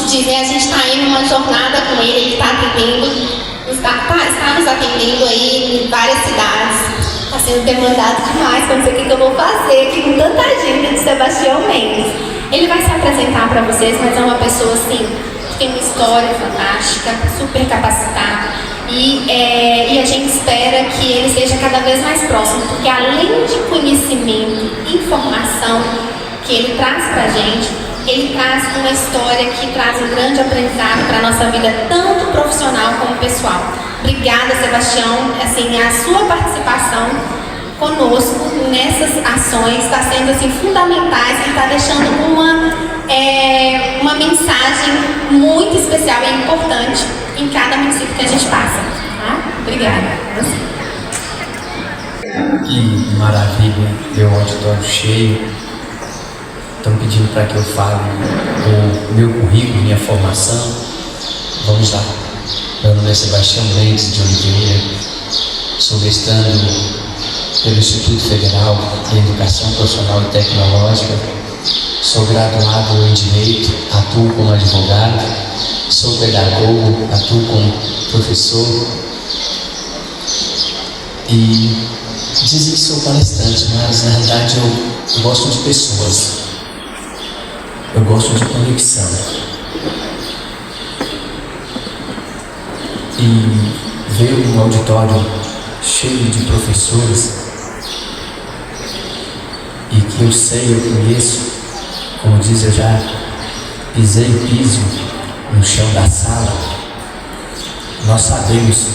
dizem, a gente está aí numa jornada com ele está atendendo, está nos atendendo aí em várias cidades. Está sendo demandado demais, para não sei o que eu vou fazer aqui com tanta agenda de Sebastião Mendes. Ele vai se apresentar para vocês, mas é uma pessoa assim, que tem uma história fantástica, super capacitada. E a gente espera que ele seja cada vez mais próximo, porque além de conhecimento, informação que ele traz para a gente, ele traz uma história que traz um grande aprendizado para a nossa vida, tanto profissional como pessoal. Obrigada, Sebastião. Assim, a sua participação conosco nessas ações está sendo assim, fundamentais e está deixando uma mensagem muito especial e importante em cada município que a gente passa. Tá? Obrigada. Que maravilha ver o auditório cheio. Estão pedindo para que eu fale o meu currículo, minha formação. Vamos lá. Meu nome é Sebastião Mendes de Oliveira. Sou mestrando pelo Instituto Federal de Educação Profissional e Tecnológica. Sou graduado em Direito, atuo como advogado. Sou pedagogo, atuo como professor. E dizem que sou palestrante, mas na realidade eu gosto de pessoas. Eu gosto de conexão. E ver um auditório cheio de professores e que eu sei, eu conheço, como diz, eu já pisei e piso no chão da sala. Nós sabemos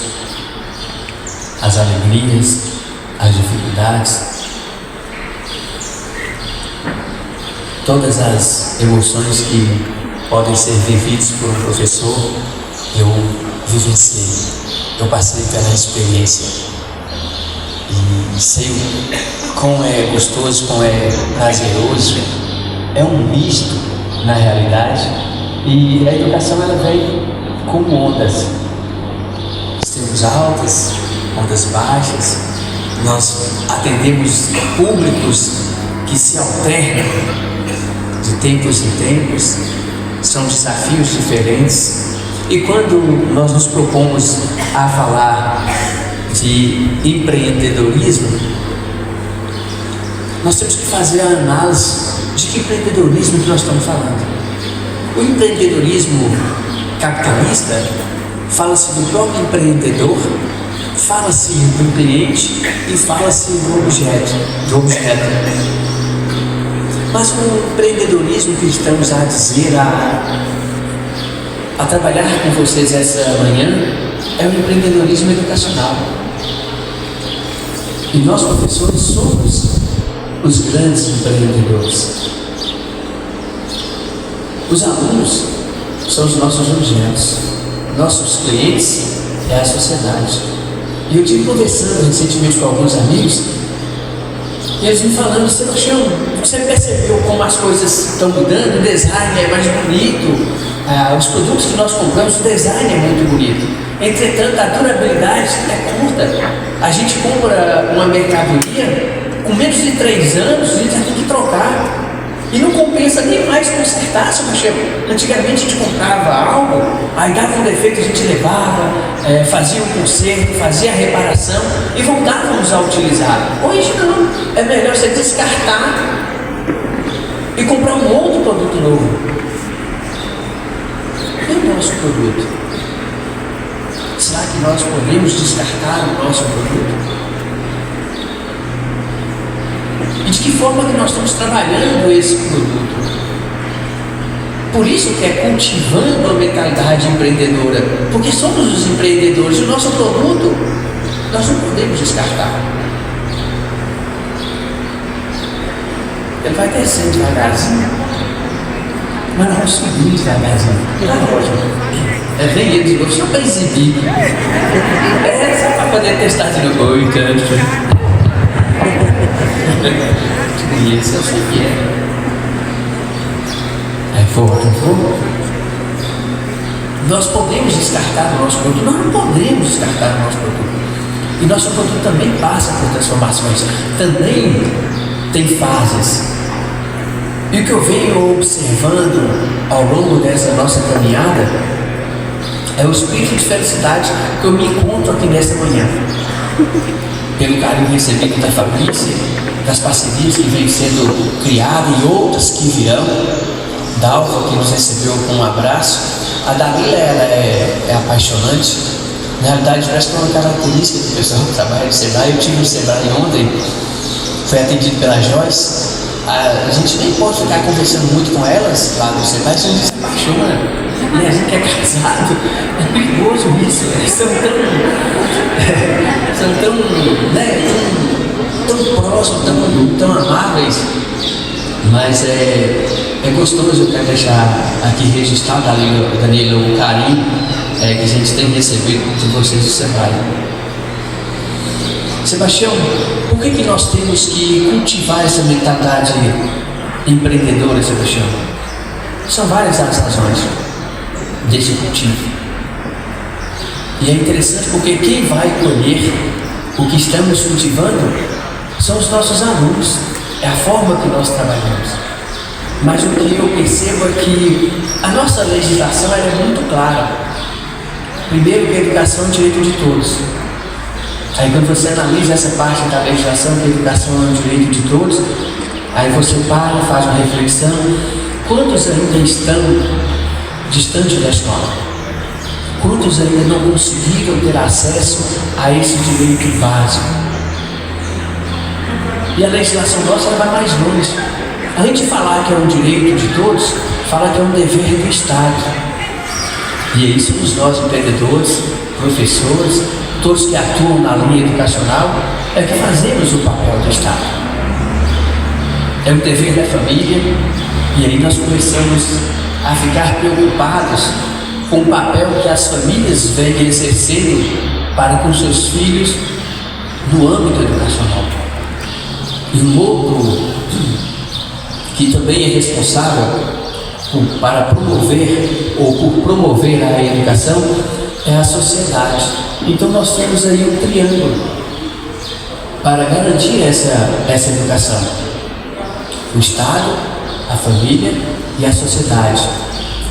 as alegrias, as dificuldades, todas as emoções que podem ser vividas por um professor. Eu vivenciei, eu passei pela experiência e sei como é gostoso, como é prazeroso. É um misto na realidade, e a educação ela vem como ondas. Temos altas, ondas baixas, nós atendemos públicos que se alternam de tempos em tempos, são desafios diferentes. E quando nós nos propomos a falar de empreendedorismo, nós temos que fazer a análise de que empreendedorismo que nós estamos falando. O empreendedorismo capitalista, fala-se do próprio empreendedor, fala-se do cliente e fala-se do objeto. Mas o empreendedorismo que estamos a dizer, a trabalhar com vocês essa manhã, é o empreendedorismo educacional. E nós, professores, somos os grandes empreendedores. Os alunos são os nossos objetos, nossos clientes é a sociedade. E eu estive conversando recentemente com alguns amigos, e eles me falando: Sebastião, você percebeu como as coisas estão mudando? O design é mais bonito, os produtos que nós compramos, o design é muito bonito. Entretanto, a durabilidade é curta. A gente compra uma mercadoria, com menos de 3 anos, a gente já tem que trocar. E não compensa nem mais consertar, Sebastião. Antigamente a gente comprava algo, aí dava um defeito, a gente levava, fazia um conserto, fazia a reparação e voltávamos a utilizar. Hoje não, é melhor você descartar e comprar um outro produto novo. E o nosso produto? Será que nós podemos descartar o nosso produto? E de que forma que nós estamos trabalhando esse produto? Por isso que é cultivando a mentalidade empreendedora, porque somos os empreendedores. O nosso produto nós não podemos descartar. Ele vai descendo devagarzinho, mas nós vamos subir devagarzinho. Vem ele de novo só para exibir. Só para poder testar de novo. Oi, canto. E esse eu sei que é. Aí volta. Nós podemos descartar o nosso produto? Nós não podemos descartar o nosso produto. E nosso produto também passa por transformações, também tem fases. E o que eu venho observando ao longo dessa nossa caminhada é o espírito de felicidade que eu me encontro aqui nesta manhã. Pelo carinho recebido da Fabrícia, das parcerias que vêm sendo criadas e outras que virão, Dalva, que nos recebeu com um abraço. A Dalila, ela é apaixonante. Na realidade, parece que é uma característica do pessoal que trabalha no Sebrae. Eu tive no Sebrae ontem, fui atendido pela Joyce. A gente nem pode ficar conversando muito com elas lá no Sebrae, a gente se apaixona, né? A gente que é casado, é perigoso isso, eles são tão próximos, tão amáveis, mas é gostoso. Eu quero deixar aqui registrado, Danilo, o carinho que a gente tem recebido de vocês do Sebrae. Sebastião, por que nós temos que cultivar essa mentalidade empreendedora, Sebastião? São várias as razões desse cultivo. E é interessante porque quem vai colher o que estamos cultivando são os nossos alunos, é a forma que nós trabalhamos. Mas o que eu percebo é que a nossa legislação é muito clara. Primeiro, que a educação é um direito de todos. Aí quando você analisa essa parte da legislação, que a educação é um direito de todos, aí você para, faz uma reflexão. Quantos ainda estão distantes da escola? Quantos ainda não conseguiram ter acesso a esse direito básico? E a legislação nossa vai mais longe. Além de falar que é um direito de todos, fala que é um dever do Estado. E aí somos nós, empreendedores, professores, todos que atuam na linha educacional, é que fazemos o papel do Estado. É um dever da família, e aí nós começamos a ficar preocupados com o papel que as famílias vêm exercendo para com seus filhos no âmbito educacional. E um outro que também é responsável para promover ou por promover a educação é a sociedade. Então nós temos aí um triângulo para garantir essa educação: o Estado, a família e a sociedade.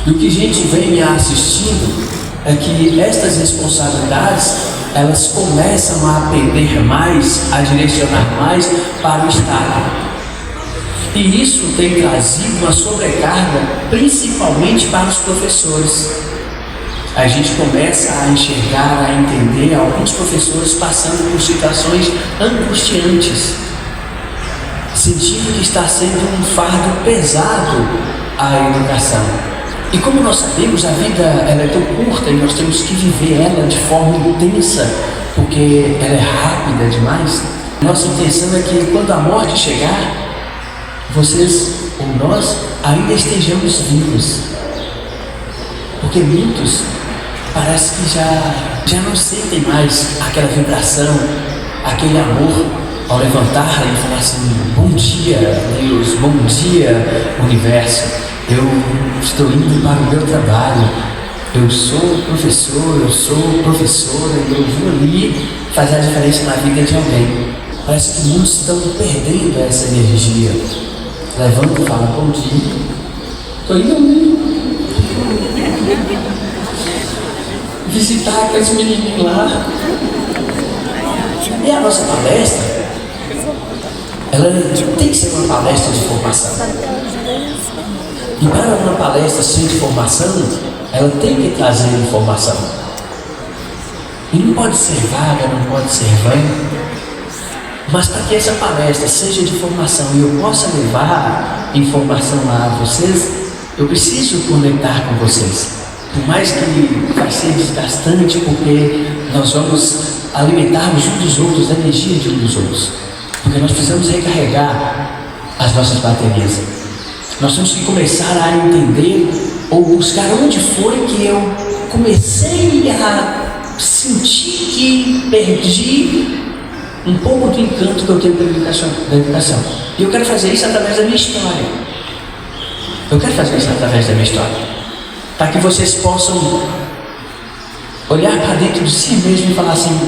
E o que a gente vem assistindo é que estas responsabilidades, elas começam a pender mais, a direcionar mais para o Estado. E isso tem trazido uma sobrecarga, principalmente para os professores. A gente começa a enxergar, a entender alguns professores passando por situações angustiantes, sentindo que está sendo um fardo pesado a educação. E como nós sabemos, a vida ela é tão curta e nós temos que viver ela de forma intensa, porque ela é rápida demais. Nossa intenção é que quando a morte chegar, vocês ou nós ainda estejamos vivos, porque muitos parece que já não sentem mais aquela vibração, aquele amor ao levantar e falar assim: bom dia Deus, bom dia universo, eu estou indo para o meu trabalho, eu sou professor, eu sou professora, e eu vou ali fazer a diferença na vida de alguém. Parece que muitos estão perdendo essa energia. Levanta e fala: bom dia, estou indo ali visitar aqueles menininhos lá. E a nossa palestra, ela tem que ser uma palestra de formação. E para uma palestra ser de formação, ela tem que trazer informação. E não pode ser vaga, não pode ser vã. Mas para que essa palestra seja de formação e eu possa levar informação lá a vocês, eu preciso conectar com vocês. Por mais que vai ser desgastante, porque nós vamos alimentar uns dos outros, a energia de uns dos outros. Porque nós precisamos recarregar as nossas baterias. Nós temos que começar a entender ou buscar onde foi que eu comecei a sentir que perdi um pouco do encanto que eu tenho pela educação. E eu quero fazer isso através da minha história. Eu quero fazer isso através da minha história, para que vocês possam olhar para dentro de si mesmo e falar assim: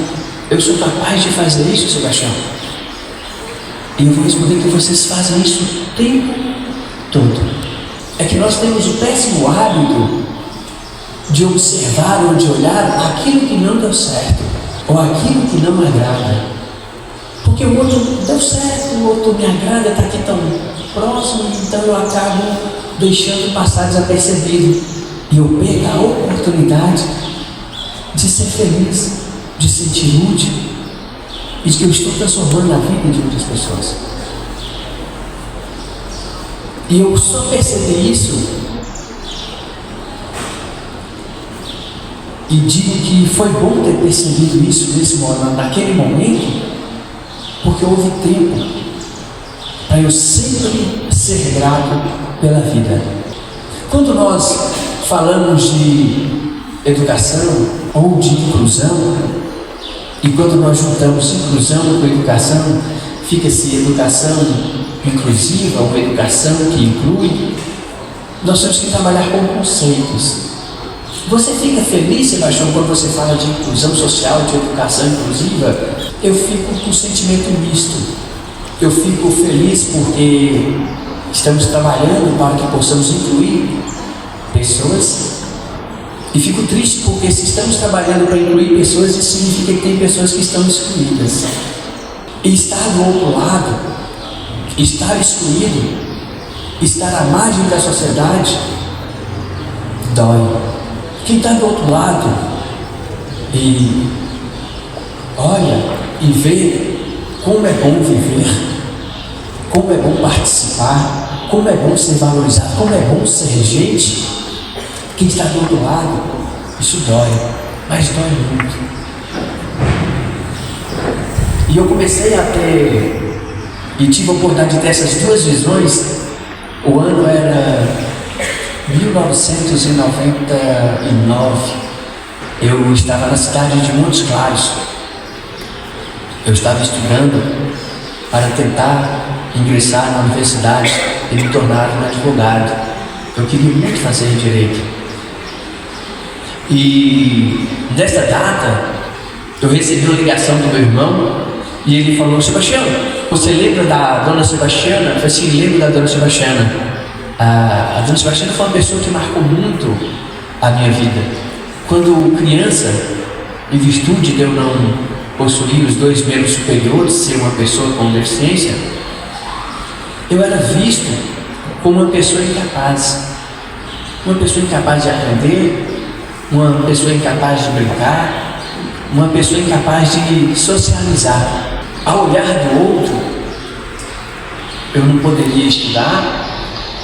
eu sou capaz de fazer isso, Sebastião. E eu vou responder que vocês fazem isso o tempo todo. é que nós temos o péssimo hábito de observar ou de olhar aquilo que não deu certo, ou aquilo que não agrada. Porque o outro deu certo, o outro me agrada, está aqui tão próximo, então eu acabo deixando passar desapercebido. E eu perco a oportunidade de ser feliz, de sentir útil, e de que eu estou transformando a vida de outras pessoas. E eu só percebi isso e digo que foi bom ter percebido isso naquele momento, porque houve tempo para eu sempre ser grato pela vida. Quando nós falamos de educação ou de inclusão, e quando nós juntamos inclusão com educação, fica-se educação inclusiva ou educação que inclui, nós temos que trabalhar com conceitos. Você fica feliz, Sebastião, quando você fala de inclusão social, de educação inclusiva? Eu fico com um sentimento misto. Eu fico feliz porque estamos trabalhando para que possamos incluir pessoas, e fico triste porque se estamos trabalhando para incluir pessoas, isso significa que tem pessoas que estão excluídas. E estar do outro lado, estar excluído, estar à margem da sociedade, dói. Quem está do outro lado e olha e vê como é bom viver, como é bom participar, como é bom ser valorizado, como é bom ser gente, quem está do outro lado, isso dói, mas dói muito. E eu comecei a ter, e tive a oportunidade de ter essas duas visões. O ano era 1999, eu estava na cidade de Montes Claros. Eu estava estudando para tentar ingressar na universidade e me tornar um advogado. Eu queria muito fazer direito. E nessa data, eu recebi uma ligação do meu irmão e ele falou: Sebastião, você lembra da dona Sebastiana? Eu falei assim: lembro da dona Sebastiana. A dona Sebastiana foi uma pessoa que marcou muito a minha vida. Quando criança, em virtude de eu não possuir os 2 membros superiores, ser uma pessoa com deficiência, eu era visto como uma pessoa incapaz de aprender, uma pessoa incapaz de brincar, uma pessoa incapaz de socializar. Ao olhar do outro, eu não poderia estudar.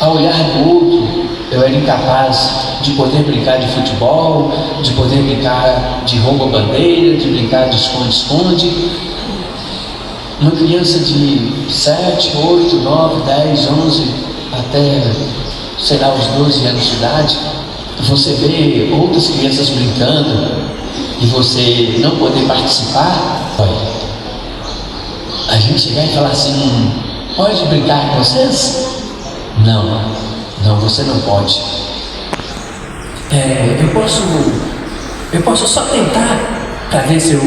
Ao olhar do outro, eu era incapaz de poder brincar de futebol, de poder brincar de rouba-bandeira, de brincar de esconde-esconde. Uma criança de 7, 8, 9, 10, 11, até, sei lá, os 12 anos de idade, você vê outras crianças brincando e você não poder participar. Olha, a gente chegar e falar assim: pode brincar com vocês? Não, você não pode. Eu posso só tentar para ver se eu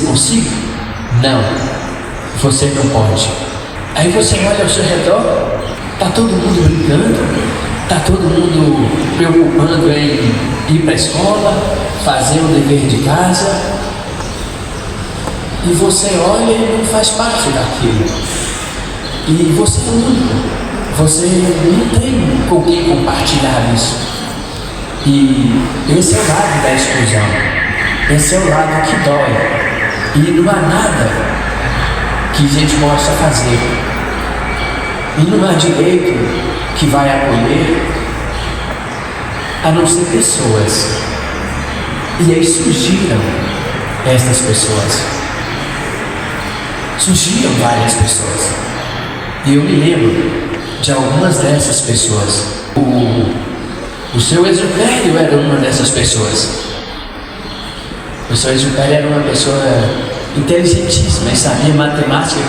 consigo? Não, você não pode. Aí você olha ao seu redor, está todo mundo brincando, está todo mundo preocupando em ir para a escola, fazer o dever de casa, e você olha e não faz parte daquilo. E você é único. Você não tem com quem compartilhar isso. E esse é o lado da exclusão. Esse é o lado que dói. E não há nada que a gente possa fazer. E não há direito que vai acolher, a não ser pessoas. E aí surgiram estas pessoas. Surgiram várias pessoas. E eu me lembro de algumas dessas pessoas. O seu Exupério era uma dessas pessoas. O seu Exupério era uma pessoa inteligentíssima, sabia matemática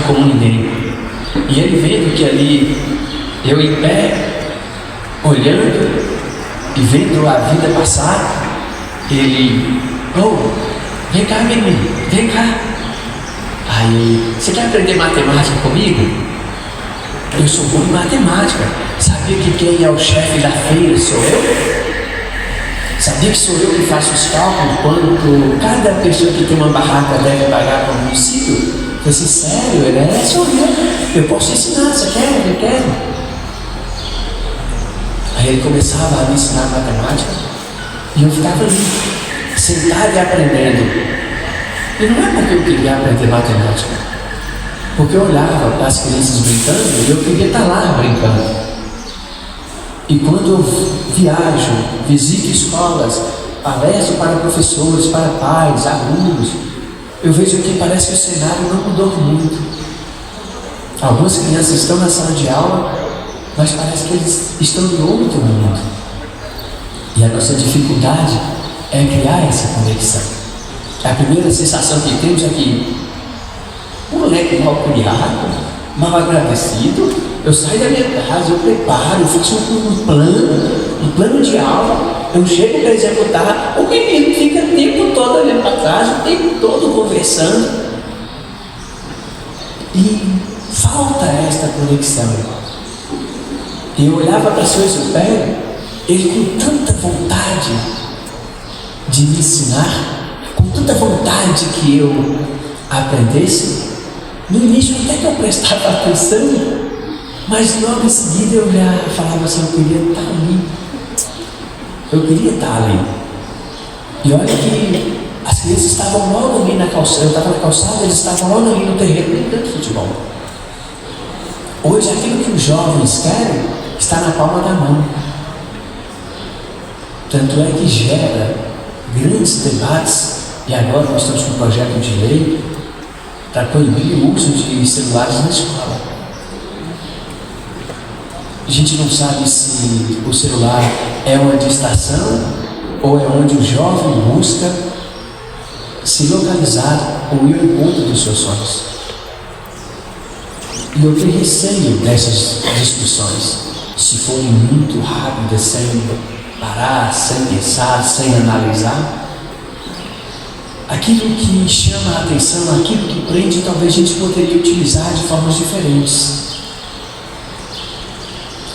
como ninguém. E ele vendo que ali, eu em pé, olhando e vendo a vida passar, ele: vem cá, menino, vem cá. Aí, você quer aprender matemática comigo? Eu sou bom em matemática. Sabia que quem é o chefe da feira sou eu? Sabia que sou eu que faço os cálculos quanto cada pessoa que tem uma barraca deve pagar para o município? Eu falei assim, sério? Ele sou eu. Eu posso ensinar, você quer? Eu quero. Aí ele começava a me ensinar matemática e eu ficava ali, sentado e aprendendo. E não é porque eu queria aprender matemática, porque eu olhava para as crianças brincando e eu queria estar lá brincando. E quando eu viajo, visito escolas, palestro para professores, para pais, alunos, eu vejo que parece que o cenário não mudou muito. Algumas crianças estão na sala de aula, mas parece que eles estão em outro mundo. E a nossa dificuldade é criar essa conexão. A primeira sensação que temos é que o moleque mal criado, mal agradecido. Eu saio da minha casa, eu preparo, eu faço um plano de aula, eu chego para executar, o menino fica o tempo todo olhando para trás, o tempo todo conversando. E falta esta conexão. Eu olhava para o Sr. Exupério, ele com tanta vontade de me ensinar, com tanta vontade que eu aprendesse. No início até que eu prestava atenção, mas logo em seguida eu já falava assim, eu queria estar ali. Eu queria estar ali. E olha que as crianças estavam logo ali na calçada, eu estava na calçada, eles estavam logo ali no terreno brincando de futebol. Hoje aquilo que os jovens querem está na palma da mão. Tanto é que gera grandes debates, e agora nós estamos com um projeto de lei para proibir o uso de celulares na escola. A gente não sabe se o celular é uma distração ou é onde o jovem busca se localizar ou ir ao encontro dos seus sonhos. E eu tenho receio dessas discussões, se forem muito rápidas, sem parar, sem pensar, sem analisar. Aquilo que chama a atenção, aquilo que prende, talvez a gente poderia utilizar de formas diferentes.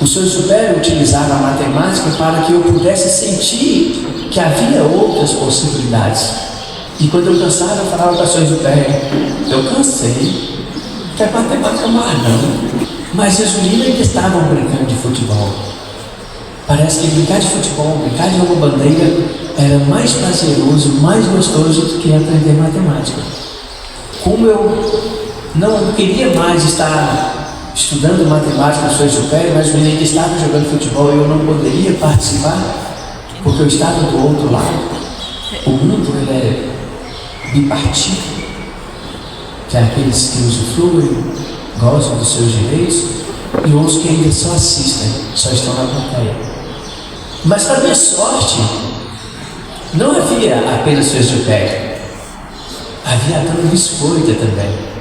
O Sr. Exupério utilizava a matemática para que eu pudesse sentir que havia outras possibilidades. E quando eu cansava, eu falava para o Sr. Exupério, eu cansei, que a matemática mais não. Mas os meninos ainda estavam brincando de futebol. Parece que brincar de futebol, brincar de uma bandeira, era mais prazeroso, mais gostoso do que aprender matemática. Como eu não queria mais estar estudando matemática no Sr. Exupério, mas o menino estava jogando futebol e eu não poderia participar, porque eu estava do outro lado. O mundo ele é bipartido, tem aqueles que usufruem, gostam dos seus direitos, e outros que ainda só assistem, só estão na plateia. Mas para minha sorte, não havia apenas Sr. Exupério, havia a Dona Biscoita também.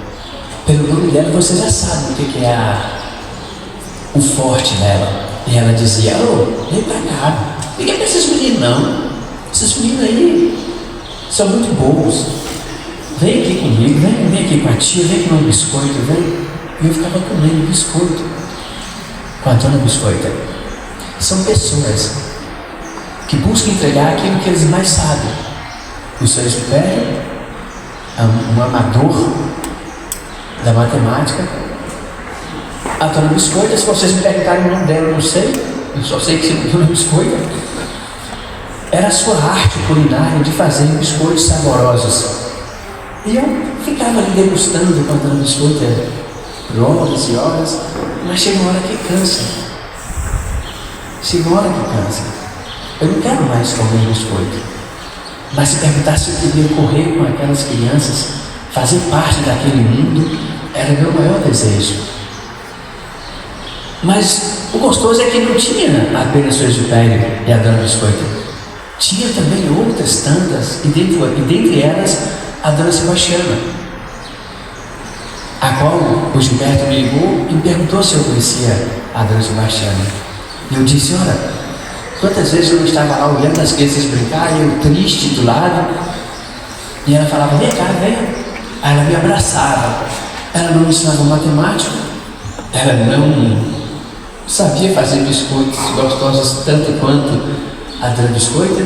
Pelo nome dela você já sabe o que é o forte dela. E ela dizia, vem pra cá, liga pra esses meninos não. Esses meninos aí são muito bons. Vem aqui comigo, vem aqui com a tia, vem comer um biscoito, vem. E eu ficava comendo biscoito com a Dona Biscoita. São pessoas que buscam entregar aquilo que eles mais sabem. O Sr. Exupério é um amador da matemática. A Dona Biscoita, se vocês me perguntarem o nome dela, eu não sei, eu só sei que se Dona Biscoita era a sua arte culinária de fazer biscoitos saborosos. E eu ficava ali degustando com a Dona Biscoita por horas e horas, mas chega uma hora que cansa. Chega uma hora que cansa. Eu não quero mais comer biscoito. Mas se perguntasse se eu queria correr com aquelas crianças, fazer parte daquele mundo, era o meu maior desejo. Mas o gostoso é que não tinha apenas o Sr. Exupério e a Dona Biscoita. Tinha também outras tantas, e dentre elas a Dona Sebastiana, a qual o Gilberto me ligou e me perguntou se eu conhecia a Dona Sebastiana. E eu disse, olha, quantas vezes eu estava lá olhando as crianças brincar, e eu triste do lado, e ela falava, vem cá, vem. Aí ela me abraçava. Ela não me ensinava matemática, ela não sabia fazer biscoitos gostosos tanto quanto a Dona Biscoita,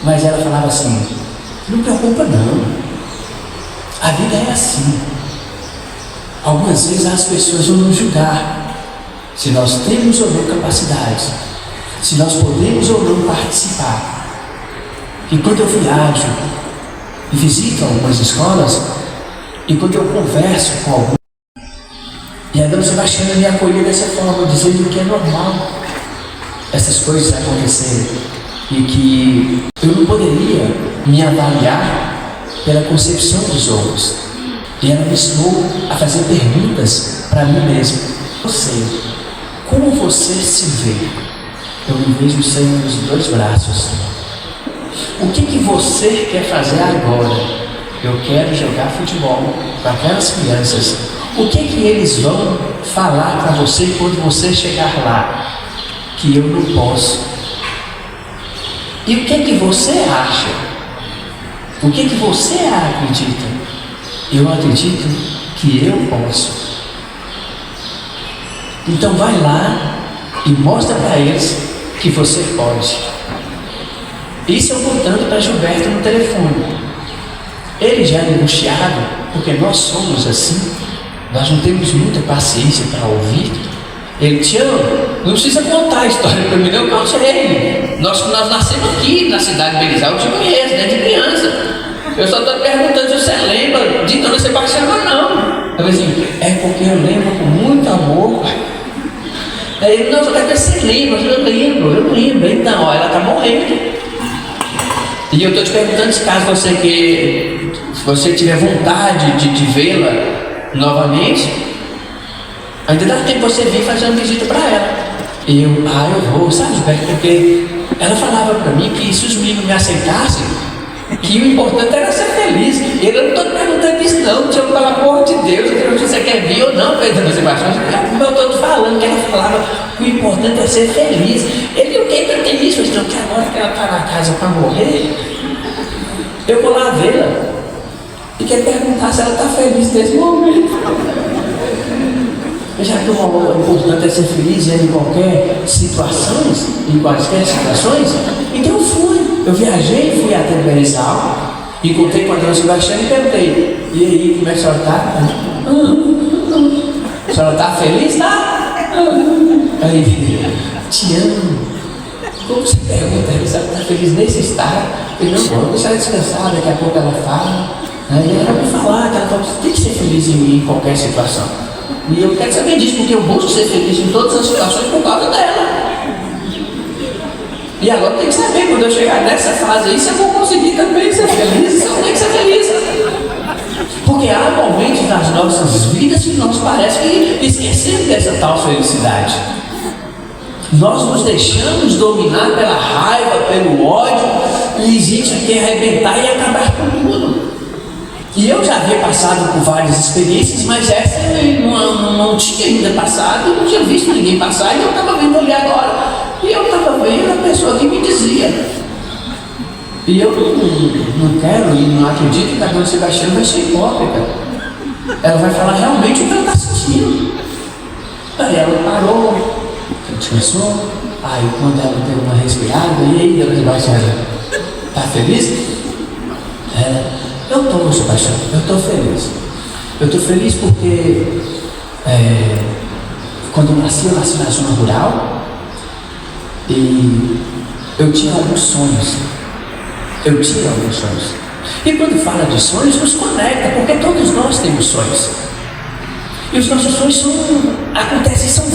mas ela falava assim: não preocupa não, a vida é assim. Algumas vezes as pessoas vão nos julgar se nós temos ou não capacidades, se nós podemos ou não participar. E quando eu viajo e visito algumas escolas, e quando eu converso com alguns, e a Dona Sebastiana me acolheu dessa forma, dizendo que é normal essas coisas acontecerem e que eu não poderia me avaliar pela concepção dos outros. E ela me ensinou a fazer perguntas para mim mesmo. Você, como você se vê? Eu me vejo saindo dos 2 braços. O que você quer fazer agora? Eu quero jogar futebol com aquelas crianças. O que eles vão falar para você quando você chegar lá? Que eu não posso. E o que você acha? O que você acredita? Eu acredito que eu posso. Então vai lá e mostra para eles que você pode. Isso eu contando para Gilberto no telefone. Ele já é angustiado, porque nós somos assim. Nós não temos muita paciência para ouvir. Ele: Tião, não precisa contar a história para mim, não, eu sei. Nós nascemos aqui na cidade de Berizal, eu te conheço, desde criança. Eu só estou perguntando se você lembra de Dona Sebastiana ou não. Eu falei assim: é porque eu lembro com muito amor. Aí ele: não, só quero ver se você lembra. Eu lembro. Então, ó, ela está morrendo. E eu estou te perguntando se caso se você tiver vontade de vê-la novamente, ainda dá tempo você vir fazer uma visita para ela. E eu vou, sabe, Gilberto, porque ela falava para mim que se os meninos me aceitassem, que o importante era ser feliz. E eu não estou perguntando isso não, pelo amor de Deus, se você quer vir ou não, Pedro Sebastião. Eu estou te falando que ela falava que o importante é ser feliz. Ele: o que ele tem isso? Então, que agora que ela está na casa para morrer, eu vou lá vê-la e quero perguntar se ela está feliz nesse momento. Já que o importante é ser feliz em qualquer situação, em quaisquer situações, então eu fui. Eu viajei, fui até Berizal, encontrei com a Dona Sebastiana e perguntei: e aí, como é que a senhora está? A senhora está feliz? Tá? Aí: te amo. Como você pergunta se ela está feliz nesse estado? Eu não vou deixar ela descansar, daqui a pouco ela fala. Aí ela vai falar que ela tem que ser feliz em qualquer situação. E eu quero saber disso, porque eu busco ser feliz em todas as situações por causa dela. E agora tem que saber, quando eu chegar nessa fase aí, se eu vou conseguir também ser feliz, se eu tenho que ser feliz. Porque há momentos nas nossas vidas que nós parece que esquecemos dessa tal felicidade. Nós nos deixamos dominar pela raiva, pelo ódio, e a gente quer arrebentar e acabar com tudo. E eu já havia passado por várias experiências, mas essa eu não tinha ainda passado, não tinha visto ninguém passar, e eu estava vendo ali agora. E eu estava vendo a pessoa que me dizia. E eu não quero e não acredito que a Dona Sebastiana vai ser hipócrita. Ela vai falar realmente o que ela está sentindo. Aí ela parou, descansou. Aí quando ela deu uma respirada, e aí, Dona Sebastiana, está feliz? Eu estou, Sebastião, eu estou feliz. Eu estou feliz porque quando eu nasci na zona rural e eu tinha alguns sonhos. E quando fala de sonhos, nos conecta, porque todos nós temos sonhos. E os nossos sonhos são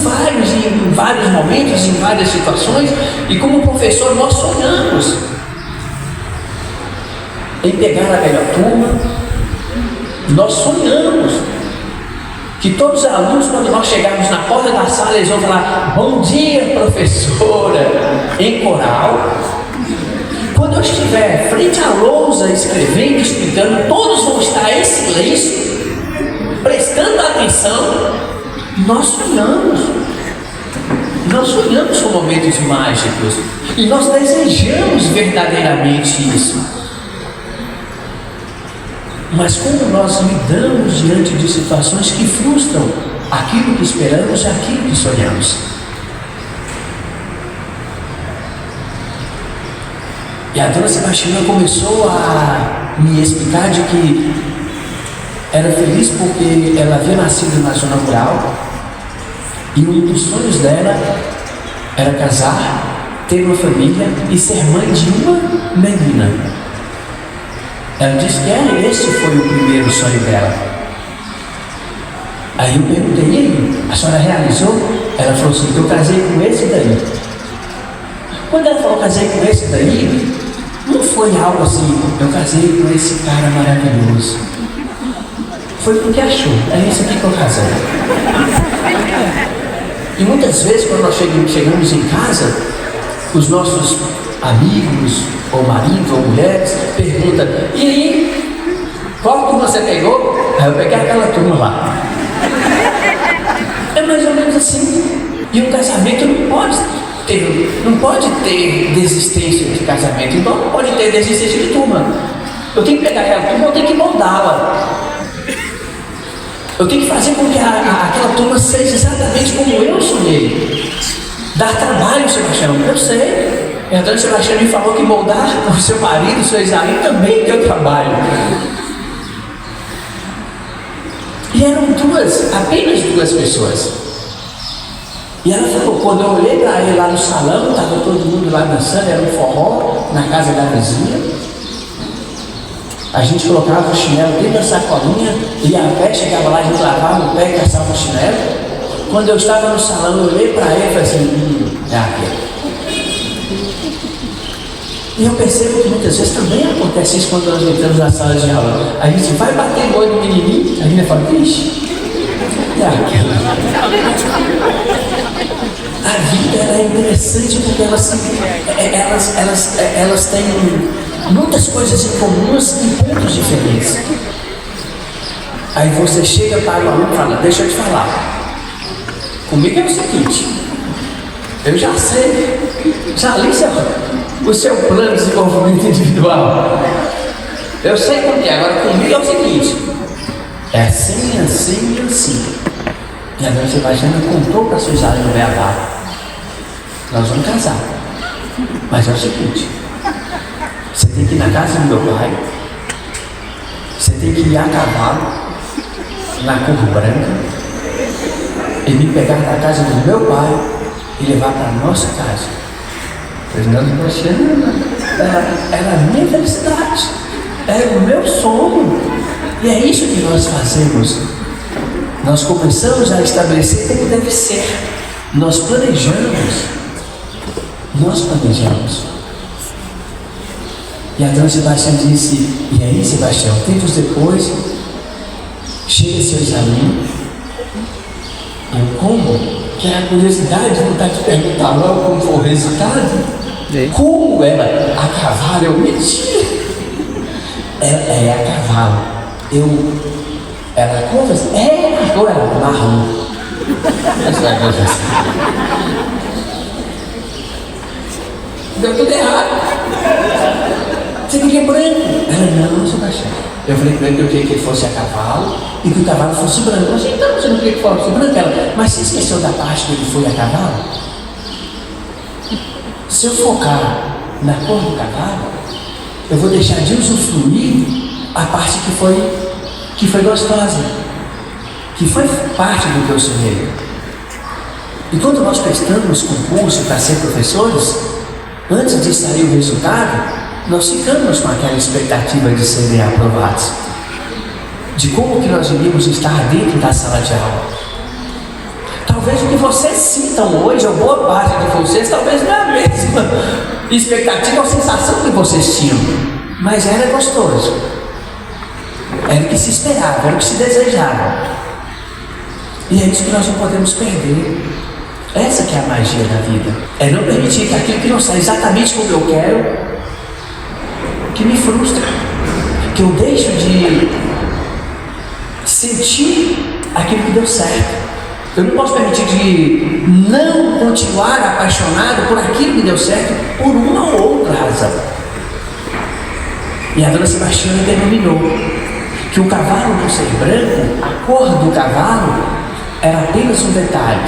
vários, em vários momentos, em várias situações. E como professor, nós sonhamos em pegar a melhor turma. Nós sonhamos que todos os alunos, quando nós chegarmos na porta da sala, eles vão falar: bom dia, professora, em coral. Quando eu estiver frente à lousa escrevendo, explicando, todos vão estar em silêncio, prestando atenção. Nós sonhamos com momentos mágicos e nós desejamos verdadeiramente isso. Mas como nós lidamos diante de situações que frustram aquilo que esperamos é aquilo que sonhamos. E a dona Sebastiana começou a me explicar de que era feliz porque ela havia nascido na zona rural e um dos sonhos dela era casar, ter uma família e ser mãe de uma menina. Ela disse que esse foi o primeiro sonho dela. Aí eu perguntei, e aí, a senhora realizou? Ela falou assim, eu casei com esse daí. Quando ela falou, casei com esse daí, não foi algo assim, eu casei com esse cara maravilhoso. Foi porque achou, é esse aqui que eu casei. E muitas vezes, quando nós chegamos em casa, os nossos amigos, ou marido, ou mulheres, perguntam, e aí, qual que você pegou? Aí eu peguei aquela turma lá. É mais ou menos assim. E um casamento não pode ter desistência de casamento, então não pode ter desistência de turma. Eu tenho que pegar aquela turma, eu tenho que moldá-la. Eu tenho que fazer com que aquela turma seja exatamente como eu sonhei. Dar trabalho, Sebastião, eu sei. E a dona Sebastião me falou que moldar o seu marido, o seu ex-marido, também deu trabalho. E eram apenas duas pessoas. E ela falou, quando eu olhei para ele lá no salão, estava todo mundo lá dançando, era um forró na casa da vizinha. A gente colocava o chinelo dentro da sacolinha, ia a pé, chegava lá, a gente lavava o pé e caçava o chinelo. Quando eu estava no salão, eu olhei para ele e falei assim, é aquele. E eu percebo que muitas vezes também acontece isso quando nós entramos na sala de aula. A gente vai bater o olho no menininho, a gente fala, vixe, é aquele. A vida ela é interessante porque elas têm muitas coisas em comuns e pontos diferentes. Aí você chega para o aluno e fala, deixa eu te falar, comigo é o seguinte, eu já sei, já li o seu plano de desenvolvimento individual, eu sei como é, agora comigo é o seguinte, é assim, assim e assim. E a dona Sebastiana contou para a sua Isara no Beabá, nós vamos casar, mas é o seguinte, você tem que ir na casa do meu pai, você tem que ir a cavalo, na cor branca, e me pegar na casa do meu pai e levar para a nossa casa. Fernando Sebastiana, era a minha felicidade, era o meu sonho, e é isso que nós fazemos. Nós começamos a estabelecer como deve ser, nós planejamos. E a dona Sebastião disse, e aí Sebastião, tempos depois, chega seu exame, eu como? Que a curiosidade de vontade de perguntar logo como foi o resultado. Como ela? A cavalo, eu mentira. É a cavalo. Ela conversa, ou ela marrom. Essa vai conversar. Deu tudo errado. Você queria branco? Ela, não, Sebastião. Eu falei para ele que eu queria que ele fosse a cavalo e que o cavalo fosse branco. Eu falei, então você não queria que fosse branco? Ela, mas você esqueceu da parte que ele foi a cavalo? Se eu focar na cor do cavalo, eu vou deixar de usufruir a parte que foi gostosa, que foi parte do que eu sonhei. E quando nós prestamos concurso para ser professores, antes de sair o resultado, nós ficamos com aquela expectativa de serem aprovados, de como que nós iríamos estar dentro da sala de aula. Talvez o que vocês sintam hoje, ou boa parte de vocês, talvez não é a mesma expectativa ou sensação que vocês tinham, mas era gostoso, era o que se esperava, era o que se desejava, e é isso que nós não podemos perder. Essa que é a magia da vida, é não permitir que aquilo que não sai exatamente como eu quero, que me frustra, que eu deixo de sentir aquilo que deu certo. Eu não posso permitir de não continuar apaixonado por aquilo que deu certo por uma ou outra razão. E a dona Sebastiana denominou que o cavalo não ser branco, a cor do cavalo, era apenas um detalhe.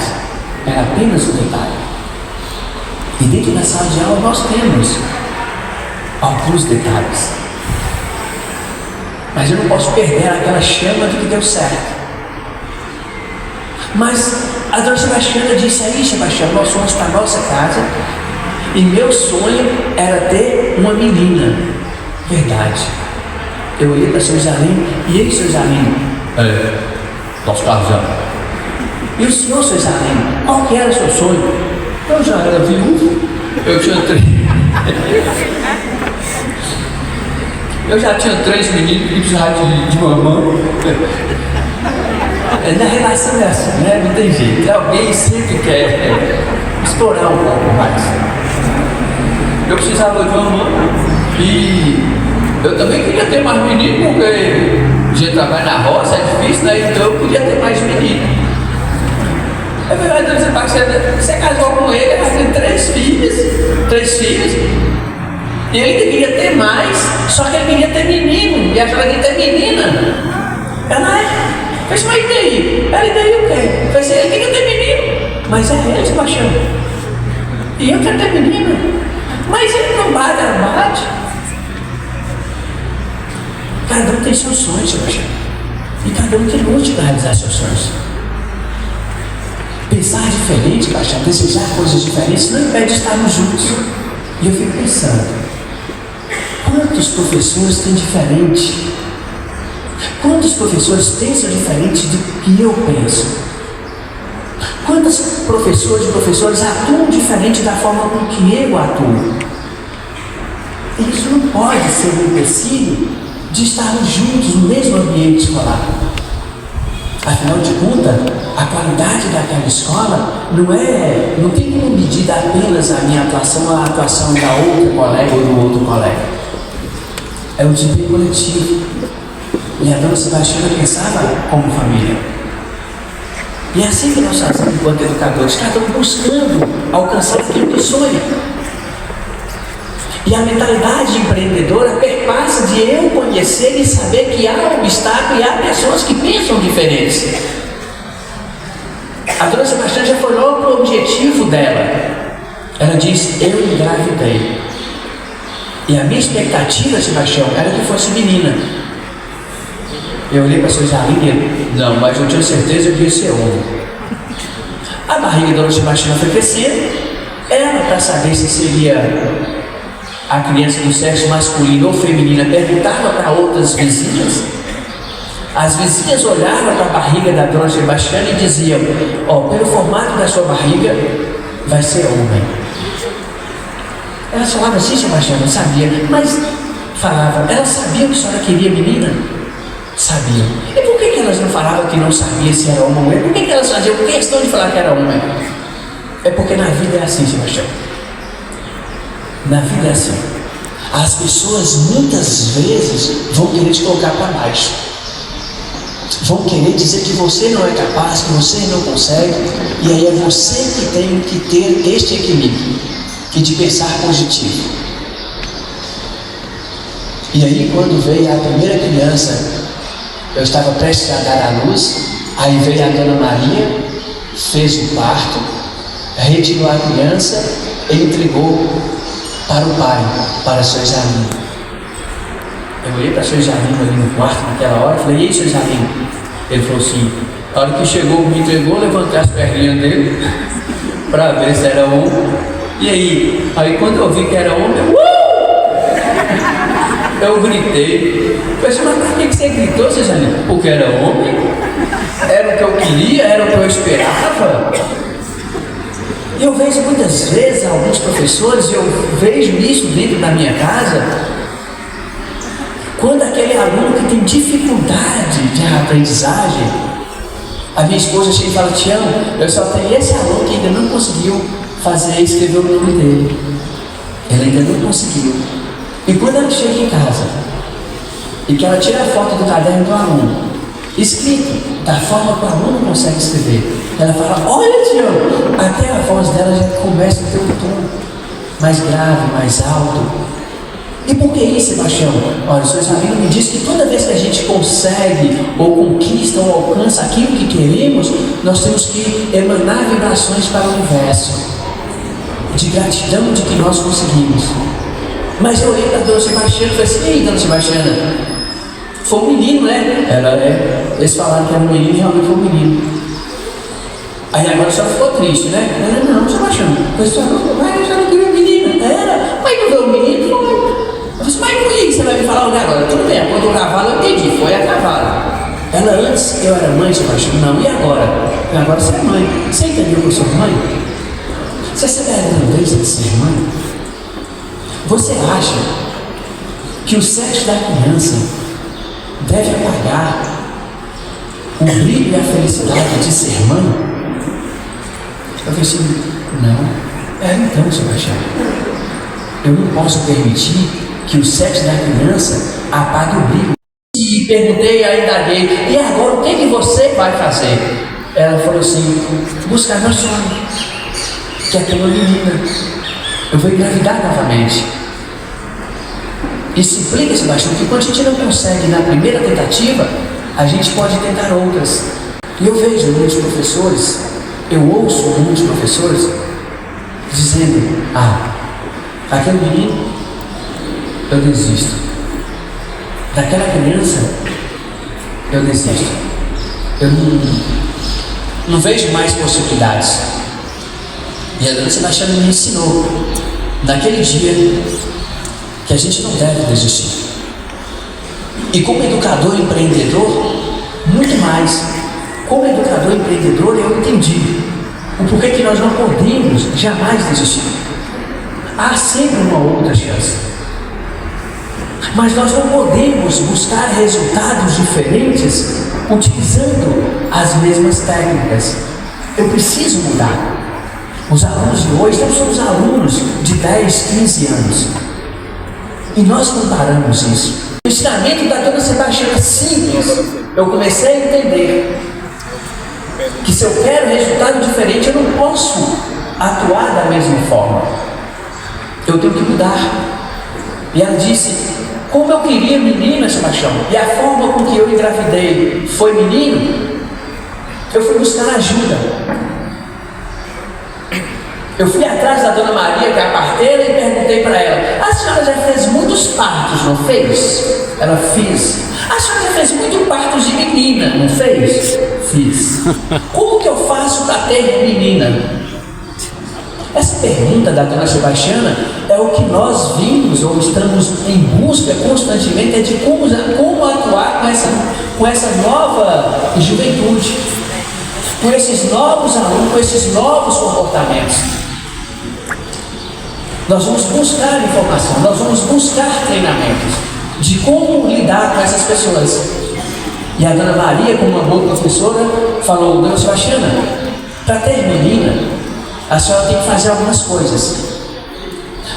Era apenas um detalhe. E dentro da sala de aula nós temos alguns detalhes. Mas eu não posso perder aquela chama de que deu certo. Mas a dona Sebastiana disse: aí, Sebastião, nós fomos para a nossa casa e meu sonho era ter uma menina. Verdade. Eu olhei para o seu Isalim, e aí, seu Isalim? Nós casamos. E o senhor, seu Isalim, qual que era o seu sonho? Eu já era viúvo. Eu já tinha 3 meninos que precisavam de mamãe. Na relação é assim, né? Não tem jeito. Alguém sempre quer explorar um pouco mais. Eu precisava de uma mãe e eu também queria ter mais menino, porque a gente trabalha na roça, é difícil, né? Então eu podia ter mais menino. É verdade, você casou com ele, ela tem 3 filhos, e ele queria ter mais, só que ele queria ter menino, e achava que ia ter menina. Ela mas e daí? Ela, e daí o quê? Eu falei, ele queria ter menino, mas é ele, Sebastião. E eu quero ter menina. Mas ele não bate, ela bate. Cada um tem seus sonhos, Sebastião. E cada um tem lute para realizar seus sonhos. Pensar diferente, Sebastião, desejar coisas diferentes não impede de estarmos juntos. E eu fico pensando, quantos professores têm diferente? Quantos professores pensam diferente do que eu penso? Quantos professores e professores atuam diferente da forma com que eu atuo? Isso não pode ser um empecilho de estarmos juntos no mesmo ambiente escolar. Afinal de contas, a qualidade daquela escola não tem como medida apenas a minha atuação ou a atuação da outra colega ou do outro colega. É um desempenho coletivo. E a dona Sebastiana pensava como família. E é assim que nós fazemos enquanto educadores, cada um buscando alcançar aquilo que sonha. E a mentalidade empreendedora perpassa de eu conhecer e saber que há obstáculo e há pessoas que pensam diferentes. A dona Sebastiana já foi logo para o objetivo dela. Ela disse: eu engravidei. E a minha expectativa, Sebastião, era que fosse menina. Eu olhei para a sua Isalim e ele: não, mas eu tinha certeza que ia ser homem. A barriga da dona Sebastiana foi crescendo. Ela, para saber se seria a criança do sexo masculino ou feminina, perguntava para outras vizinhas. As vizinhas olhavam para a barriga da dona Sebastiana e diziam: pelo formato da sua barriga, vai ser homem. Ela falava assim: Sebastiana, não sabia, mas falava, ela sabia que a senhora queria menina? Sabia. E por que elas não falavam que não sabia se era homem ou mulher? Por que elas faziam questão de falar que era homem? É porque na vida é assim, Sebastião. Na vida é assim. As pessoas muitas vezes vão querer te colocar para baixo. Vão querer dizer que você não é capaz, que você não consegue. E aí é você que tem que ter este equilíbrio e de pensar positivo. E aí quando veio a primeira criança, eu estava prestes a dar à luz. Aí veio a dona Maria, fez o parto, retirou a criança e entregou para o pai, para a sua Isalim. Eu olhei para a sua Isalim ali no quarto naquela hora e falei: e aí, seu Isalim? Ele falou assim: a hora que chegou, me entregou, levantei as perninhas dele para ver se era homem. E aí quando eu vi que era homem, eu gritei. Eu falei: mas por que você gritou, seu Isalim? Porque era homem, era o que eu queria, era o que eu esperava. E eu vejo muitas vezes alguns professores, eu vejo isso dentro da minha casa, quando aquele aluno que tem dificuldade de aprendizagem, a minha esposa chega e fala: Tião, eu só tenho esse aluno que ainda não conseguiu escrever o nome dele. Ele ainda não conseguiu. E quando ela chega em casa e que ela tira a foto do caderno do aluno, escrito da forma que o aluno consegue escrever, ela fala: olha, Tião, até a voz dela já começa a ter um tom mais grave, mais alto. E por que isso, Sebastião? Olha, o seu amigo me disse que toda vez que a gente consegue, ou conquista, ou alcança aquilo que queremos, nós temos que emanar vibrações para o universo, de gratidão de que nós conseguimos. Mas eu olhei para a dona Sebastiana e falei assim: ei, dona Sebastiana, foi um menino, né? Eles falaram que era um menino e realmente foi um menino. Aí agora só ficou triste, né? Ela, não, Sebastião, mas eu não queria menina. Era, mas não veio o menino? Foi. Eu disse: mas por que você vai me falar o negócio? Tudo bem, quando o cavalo eu entendi, foi a cavalo. Ela, antes eu era mãe, Sebastião. Não, e agora? E agora você é mãe. Você entendeu que eu sou mãe? Você sabe a grandeza de ser mãe? Você acha que o sexo da criança deve apagar o brilho e a felicidade de ser mãe? Eu falei assim: não. Então, Sebastião, eu não posso permitir que o sexo da criança apague o brilho. E perguntei, ainda indaguei: e agora o que você vai fazer? Ela falou assim: buscar meu sonho, que é ter uma menina. Eu vou engravidar novamente. Isso implica, Sebastião, que quando a gente não consegue na primeira tentativa, a gente pode tentar outras. E eu vejo muitos professores, eu ouço muitos professores dizendo: aquele menino, eu desisto. Daquela criança, eu desisto. Eu não vejo mais possibilidades. E a dona Sebastiana me ensinou, naquele dia, que a gente não deve desistir. E como educador empreendedor, muito mais. Como educador empreendedor, eu entendi o porquê que nós não podemos jamais desistir. Há sempre uma outra chance. Mas nós não podemos buscar resultados diferentes utilizando as mesmas técnicas. Eu preciso mudar. Os alunos de hoje não são os alunos de 10, 15 anos. E nós comparamos isso. O ensinamento da dona Sebastiana é simples. Eu comecei a entender que se eu quero resultado diferente, eu não posso atuar da mesma forma. Eu tenho que mudar. E ela disse: como eu queria menina, Sebastião, e a forma com que eu engravidei foi menino, eu fui buscar ajuda. Eu fui atrás da dona Maria, que é a parteira, e perguntei para ela: a senhora já fez muitos partos, não fez? Ela: fiz. A senhora já fez muitos partos de menina, não fez? Fiz. Como que eu faço para ter menina? Essa pergunta da dona Sebastiana é o que nós vimos ou estamos em busca constantemente, é de como atuar com essa nova juventude, com esses novos alunos, com esses novos comportamentos. Nós vamos buscar informação, nós vamos buscar treinamentos de como lidar com essas pessoas. E a dona Maria, como uma boa professora, falou: dona Sebastiana, para ter menina, a senhora tem que fazer algumas coisas.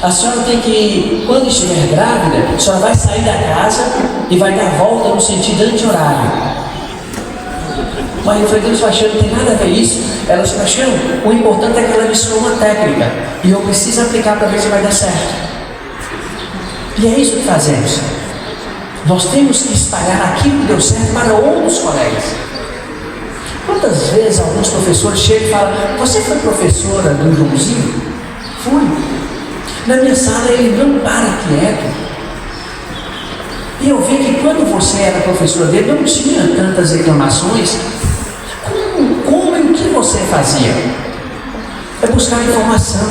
A senhora tem que, quando estiver grávida, a senhora vai sair da casa e vai dar volta no sentido anti-horário. Mas eu falei: dona Sebastiana, não tem nada a ver isso. Ela: Sebastiana, o importante é que ela me ensinou uma técnica e eu preciso aplicar para ver se vai dar certo. E é isso que fazemos. Nós temos que espalhar aquilo que deu certo para outros colegas. Quantas vezes alguns professores chegam e falam: você foi professora do Joãozinho? Fui. Na minha sala ele não para quieto. E eu vi que quando você era professora dele, não tinha tantas reclamações. Como e o que você fazia? É buscar informação,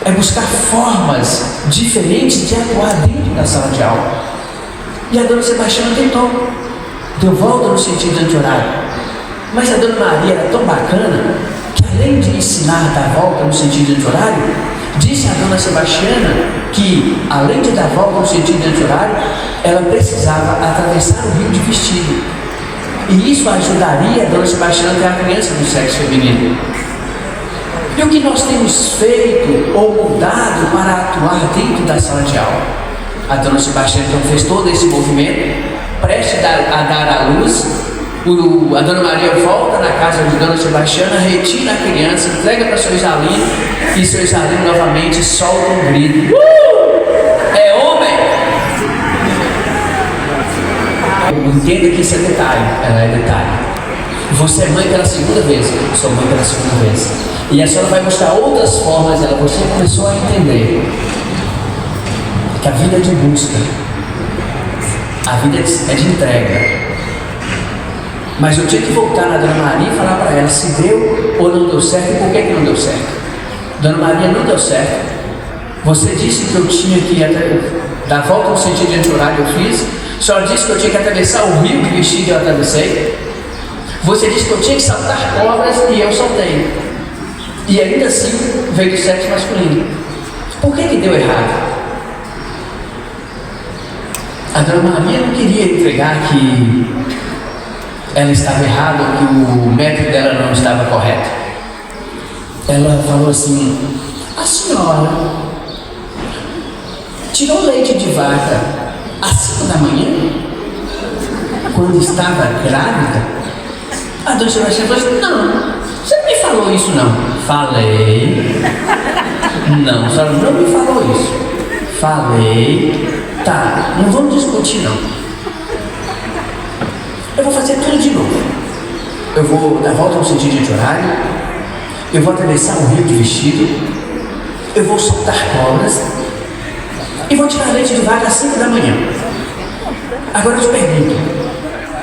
é buscar formas diferentes de atuar dentro da sala de aula. E a dona Sebastiana tentou, deu volta no sentido anti-horário. Mas a dona Maria era tão bacana que, além de ensinar a dar volta no sentido anti-horário, disse a dona Sebastiana que, além de dar volta no sentido anti-horário, ela precisava atravessar o rio de vestido. E isso ajudaria a dona Sebastiana a ter a criança do sexo feminino. E o que nós temos feito ou mudado para atuar dentro da sala de aula? A dona Sebastiana então fez todo esse movimento, prestes a dar à luz. A dona Maria volta na casa de dona Sebastiana, retira a criança, entrega para seu Isalino, e seu Isalino novamente solta um grito: é homem! entenda que isso é detalhe, ela é detalhe. Você é mãe pela segunda vez, sou mãe pela segunda vez. E a senhora vai mostrar outras formas, você começou a entender que a vida é de busca, a vida é de entrega. Mas eu tinha que voltar na Dona Maria e falar para ela se deu ou não deu certo e por que não deu certo. Dona Maria, não deu certo. Você disse que eu tinha que dar volta no sentido anti-horário, eu fiz. A senhora disse que eu tinha que atravessar o rio, que vestido eu atravessei. Você disse que eu tinha que saltar cobras e eu saltei. E ainda assim veio do sexo masculino. Por que deu errado? A Dona Maria não queria entregar que ela estava errada ou que o método dela não estava correto. Ela falou assim: a senhora tirou leite de vaca às 5 da manhã, quando estava grávida? A Dona Sebastiana falou assim: não, você não me falou isso não. Falei. Não, a senhora não me falou isso. Falei. Tá, não vamos discutir não. Eu vou fazer tudo de novo. Eu vou dar volta no sentido de horário. Eu vou atravessar o rio de vestido. Eu vou soltar cobras. E vou tirar leite de vaca às 5 da manhã. Agora eu te pergunto: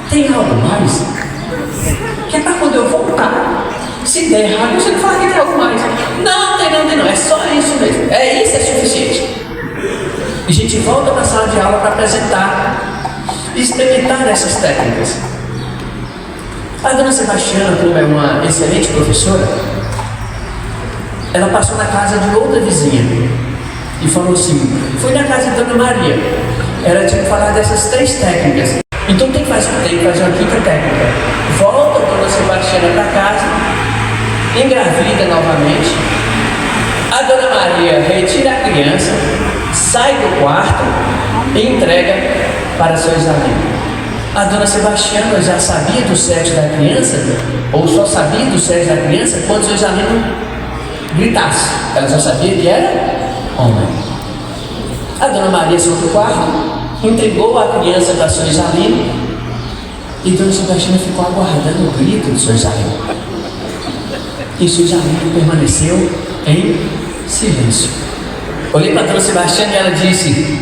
tem algo mais? Que é para quando eu voltar, se der errado, você não fala que tem algo mais. Não, tem não. É só isso mesmo. É isso, é suficiente. E a gente volta para a sala de aula para apresentar e experimentar essas técnicas. A Dona Sebastiana, como é uma excelente professora, ela passou na casa de outra vizinha e falou assim: fui na casa de Dona Maria, ela tinha que falar dessas 3 técnicas, então tem que fazer uma 5ª técnica. Volta a Dona Sebastiana para casa, engravida novamente. A Dona Maria retira a criança, sai do quarto e entrega para seu exame. A Dona Sebastiana já sabia do sexo da criança, ou só sabia do sexo da criança quando seu exame gritasse. Ela já sabia que era homem. A Dona Maria saiu do quarto, entregou a criança para seu exame e Dona Sebastiana ficou aguardando o grito do seu exame. E seu exame permaneceu em silêncio. Olhei para a Dona Sebastiana e ela disse: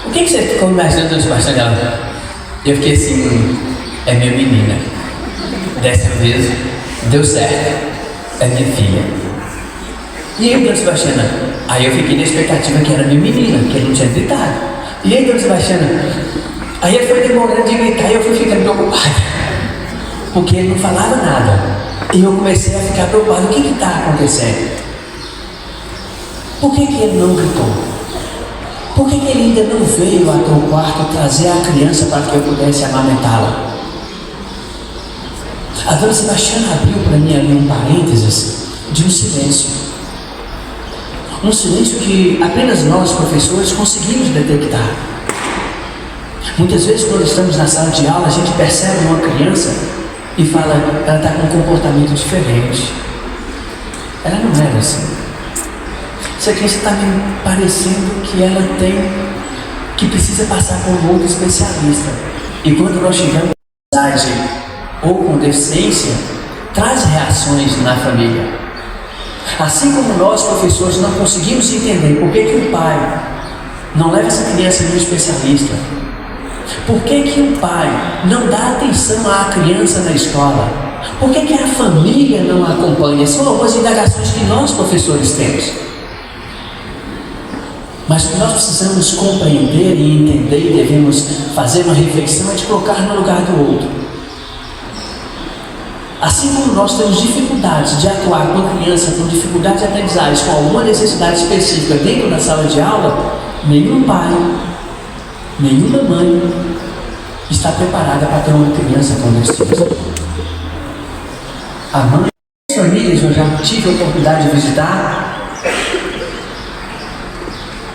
o que você ficou imaginando, Dona Sebastiana? Eu fiquei assim: é minha menina. Dessa vez deu certo. É minha filha. E aí, Dona Sebastiana? Aí eu fiquei na expectativa que era minha menina, que ele não tinha gritado. E aí, Dona Sebastiana? Aí ele foi demorando de gritar e eu fui ficando preocupada, porque ele não falava nada. E eu comecei a ficar preocupado: o que está acontecendo? Por que ele não gritou? Por que ele ainda não veio até o quarto trazer a criança para que eu pudesse amamentá-la? A Dona Sebastiana abriu para mim ali um parênteses de um silêncio. Um silêncio que apenas nós, professores, conseguimos detectar. Muitas vezes, quando estamos na sala de aula, a gente percebe uma criança e fala: ela está com um comportamento diferente. Ela não era assim. Essa criança está me parecendo que ela que precisa passar por um outro especialista. E quando nós chegamos com idade ou com deficiência, traz reações na família. Assim como nós, professores, não conseguimos entender por que o pai não leva essa criança no especialista, por que o pai não dá atenção à criança na escola, por que a família não a acompanha. São algumas indagações que nós, professores, temos. Mas o que nós precisamos compreender e entender e devemos fazer uma reflexão é de colocar no lugar do outro. Assim como nós temos dificuldades de atuar com a criança, com dificuldades de aprendizagem, com alguma necessidade específica dentro da sala de aula, nenhum pai, nenhuma mãe está preparada para ter uma criança com deficiência. A mãe das famílias eu já tive a oportunidade de visitar.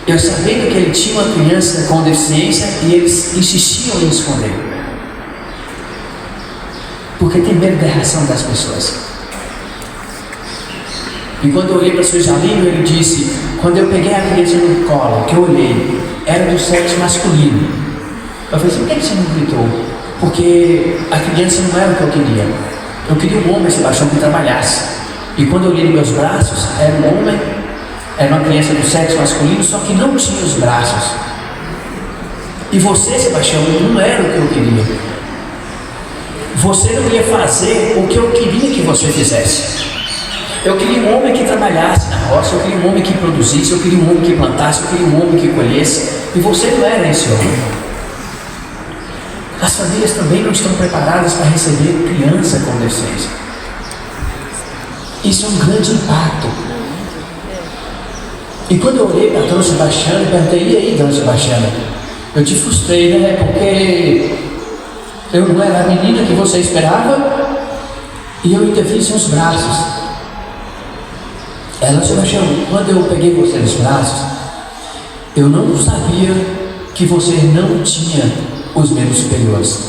Eu sabendo que ele tinha uma criança com deficiência e eles insistiam em esconder, porque tem medo da reação das pessoas. E quando eu olhei para o seu Jalino, ele disse: quando eu peguei a criança no colo, que eu olhei, era do sexo masculino. Eu falei assim, por que você não gritou? Porque a criança não era o que eu queria. Eu queria um homem, Sebastião, que trabalhasse. E quando eu li nos meus braços, era um homem, era uma criança do sexo masculino, só que não tinha os braços. E você, Sebastião, não era o que eu queria. Você não ia fazer o que eu queria que você fizesse. Eu queria um homem que trabalhasse na roça, eu queria um homem que produzisse, eu queria um homem que plantasse, eu queria um homem que colhesse. E você não era esse homem. As famílias também não estão preparadas para receber criança com deficiência. Isso é um grande impacto. E quando eu olhei para a dona Sebastiana, eu perguntei, e aí, dona Sebastiana? Eu te frustrei, né? Porque eu não era a menina que você esperava e eu ainda vi seus braços. Ela, Sebastião, quando eu peguei você nos braços, eu não sabia que você não tinha os membros superiores.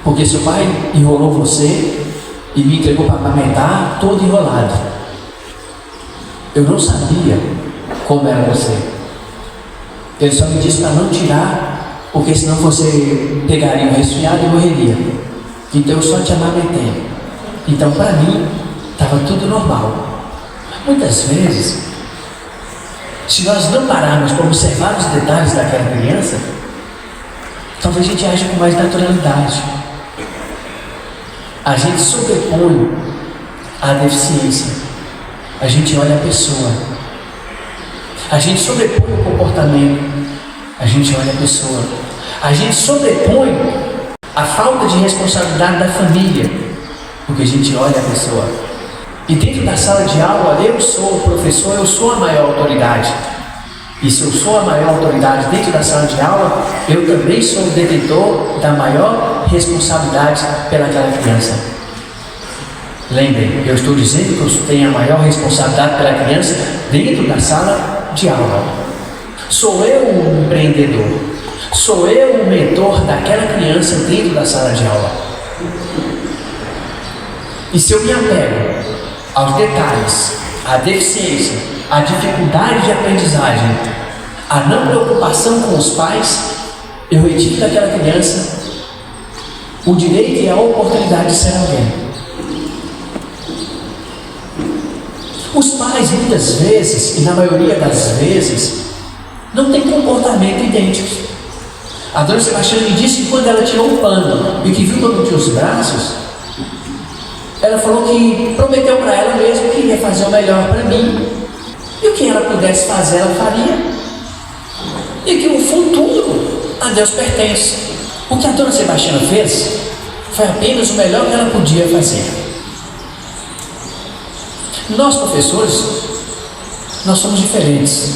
Porque seu pai enrolou você e me entregou para amamentar todo enrolado. Eu não sabia como era você. Ele só me disse para não tirar, porque senão você pegaria um resfriado e morreria. Então eu só te amamentei. Então para mim estava tudo normal. Muitas vezes, se nós não pararmos para observar os detalhes daquela criança, talvez a gente age com mais naturalidade. A gente sobrepõe a deficiência. A gente olha a pessoa. A gente sobrepõe o comportamento. A gente olha a pessoa. A gente sobrepõe a falta de responsabilidade da família, porque a gente olha a pessoa. E dentro da sala de aula, eu sou o professor, eu sou a maior autoridade. E se eu sou a maior autoridade dentro da sala de aula, eu também sou o detentor da maior responsabilidade pelaquela criança. Lembrem, eu estou dizendo que eu tenho a maior responsabilidade pela criança dentro da sala de aula. Sou eu o empreendedor. Sou eu o mentor daquela criança dentro da sala de aula. E se eu me apego aos detalhes, à deficiência, à dificuldade de aprendizagem, à não preocupação com os pais, eu retiro daquela criança o direito e a oportunidade de ser alguém. Os pais, muitas vezes, e na maioria das vezes, não têm comportamento idênticos. A dona Sebastiana me disse que quando ela tirou um pano e que viu que eu não tinha os braços, ela falou que prometeu para ela mesma que iria fazer o melhor para mim. E o que ela pudesse fazer, ela faria. E que o futuro a Deus pertence. O que a dona Sebastiana fez foi apenas o melhor que ela podia fazer. Nós, professores, nós somos diferentes.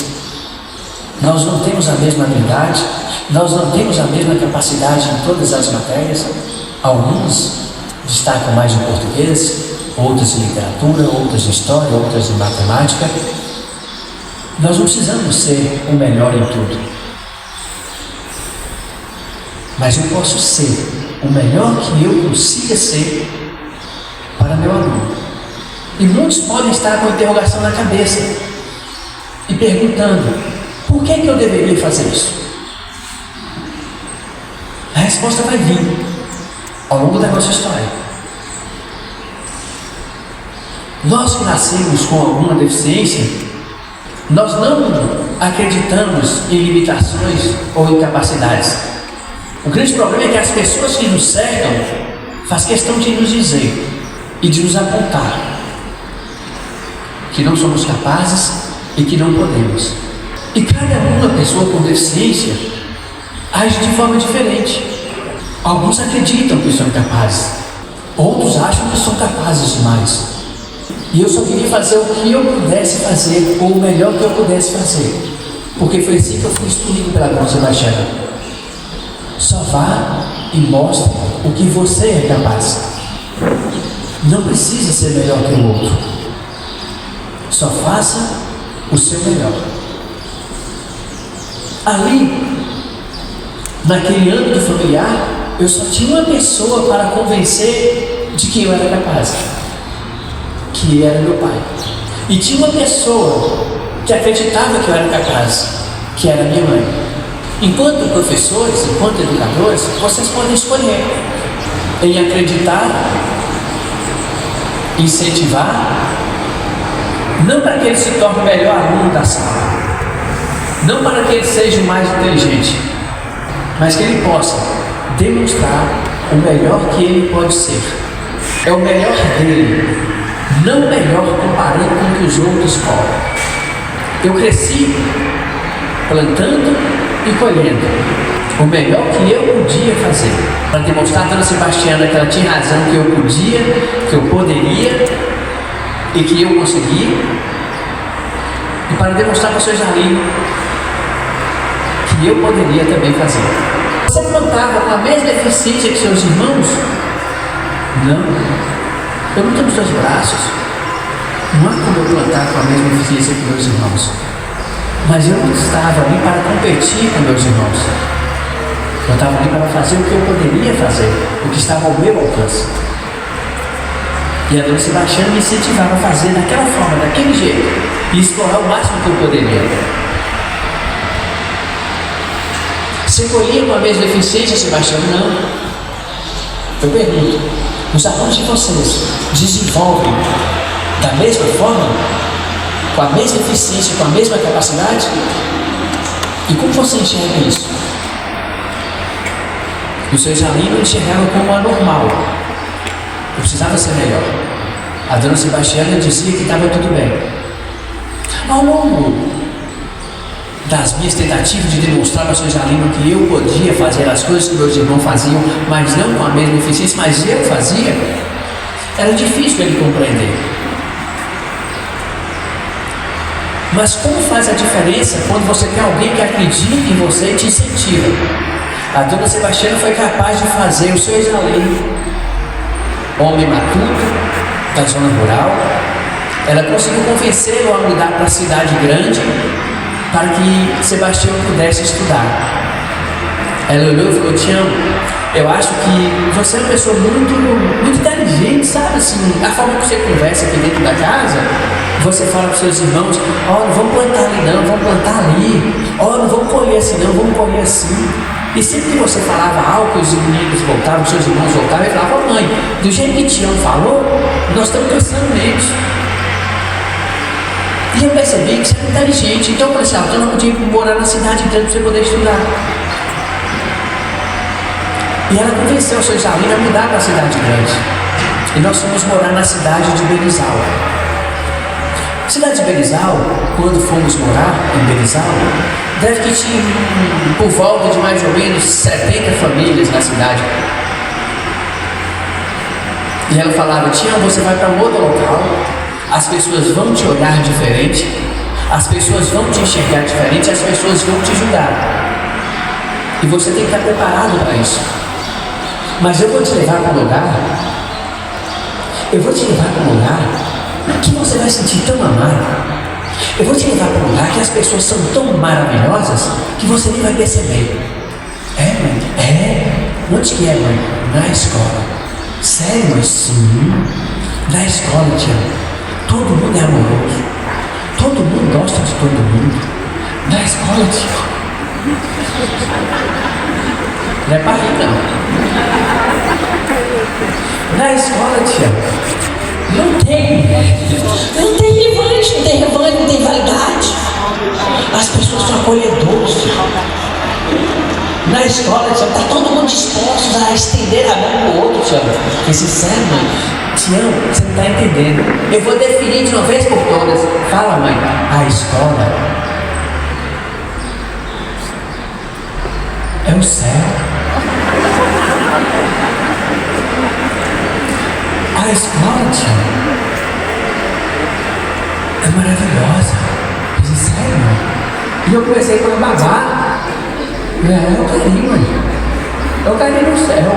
Nós não temos a mesma habilidade, nós não temos a mesma capacidade em todas as matérias. Alguns destacam mais em português, outras em literatura, outras em história, outras em matemática. Nós não precisamos ser o melhor em tudo. Mas eu posso ser o melhor que eu consiga ser para meu aluno. E muitos podem estar com a interrogação na cabeça e perguntando: por que eu deveria fazer isso? A resposta vai vir ao longo da nossa história. Nós que nascemos com alguma deficiência, nós não acreditamos em limitações ou incapacidades. O grande problema é que as pessoas que nos cercam fazem questão de nos dizer e de nos apontar que não somos capazes e que não podemos. E cada uma pessoa com deficiência age de forma diferente. Alguns acreditam que são capazes, outros acham que são capazes demais. E eu só queria fazer o que eu pudesse fazer, ou o melhor que eu pudesse fazer, porque foi assim que eu fui instruído pela dona Sebastiana. Só vá e mostre o que você é capaz. Não precisa ser melhor que o outro. Só faça o seu melhor. Ali, naquele âmbito familiar, eu só tinha uma pessoa para convencer de que eu era capaz, que era meu pai. E tinha uma pessoa que acreditava que eu era capaz, que era minha mãe. Enquanto professores, enquanto educadores, vocês podem escolher em acreditar, incentivar, não para que ele se torne o melhor aluno da sala, não para que ele seja o mais inteligente, mas que ele possa demonstrar o melhor que ele pode ser. É o melhor dele, não o melhor comparando com o que os outros colocam. Eu cresci plantando e colhendo o melhor que eu podia fazer, para demonstrar a Dona Sebastiana que ela tinha razão, que eu podia, que eu poderia e que eu conseguia, e para demonstrar para o seu Jalim que eu poderia também fazer. Você plantava com a mesma eficiência que seus irmãos? Não. Eu não tenho os seus braços. Não há como eu plantar com a mesma eficiência que meus irmãos. Mas eu não estava ali para competir com meus irmãos. Eu estava ali para fazer o que eu poderia fazer, o que estava ao meu alcance. E a Dona Sebastiana me incentivava a fazer daquela forma, daquele jeito, e explorar o máximo que eu poderia. Você colhia com a mesma eficiência, Sebastião? Não. Eu pergunto, os alunos de vocês desenvolvem da mesma forma? Com a mesma eficiência, com a mesma capacidade? E como você enxerga isso? Os seus alunos enxergavam como anormal. Eu precisava ser melhor. A Dona Sebastiana dizia que estava tudo bem. Ao longo das minhas tentativas de demonstrar para os seus alunos que eu podia fazer as coisas que meus irmãos faziam, mas não com a mesma eficiência, mas eu fazia, era difícil ele compreender. Mas como faz a diferença quando você tem alguém que acredita em você e te incentiva? A Dona Sebastiana foi capaz de fazer o seu Isalim, homem matuto, da zona rural. Ela conseguiu convencê-lo a mudar para a cidade grande para que Sebastião pudesse estudar. Ela olhou e falou: te amo. Eu acho que você é uma pessoa muito inteligente, sabe assim, a forma que você conversa aqui dentro da casa. Você fala para os seus irmãos: ó, não vamos plantar ali não, vamos plantar ali. Ó, não vamos colher assim não, vamos colher assim. E sempre que você falava algo, os meninos voltavam, os seus irmãos voltavam, e falavam: mãe, do jeito que Tião falou, nós estamos pensando neles. E eu percebi que você era inteligente. Então eu falei assim: eu não podia morar na cidade grande para você poder estudar. E ela convenceu os seus alunos a mudar para a cidade grande. E nós fomos morar na cidade de Berizal. Cidade de Berizal, quando fomos morar em Berizal, deve que tinha por volta de mais ou menos 70 famílias na cidade. E ela falava: Tião, você vai para um outro local, as pessoas vão te olhar diferente, as pessoas vão te enxergar diferente, as pessoas vão te julgar. E você tem que estar preparado para isso. Mas eu vou te levar para um lugar, eu vou te levar para um lugar que você vai sentir tão amado. Eu vou te levar para um lugar que as pessoas são tão maravilhosas que você nem vai perceber. É, mãe? É. Onde que é, mãe? Na escola. Sério, mãe? Sim. Na escola, tia. Todo mundo é amoroso. Todo mundo gosta de todo mundo. Na escola, tia. Não é para rir, não. Na escola, tia. Não tem revanche, não tem validade. As pessoas são acolhedoras. Na escola, está todo mundo disposto a estender a mão para o outro, Tião. Porque sincero, mãe, Tião, você não está entendendo. Eu vou definir de uma vez por todas. Fala, mãe, a escola é o céu. A escola, Tião, é maravilhosa. Eu disse: sério, mãe? E eu comecei com a babá. É o carinho, mãe. É o carinho no céu.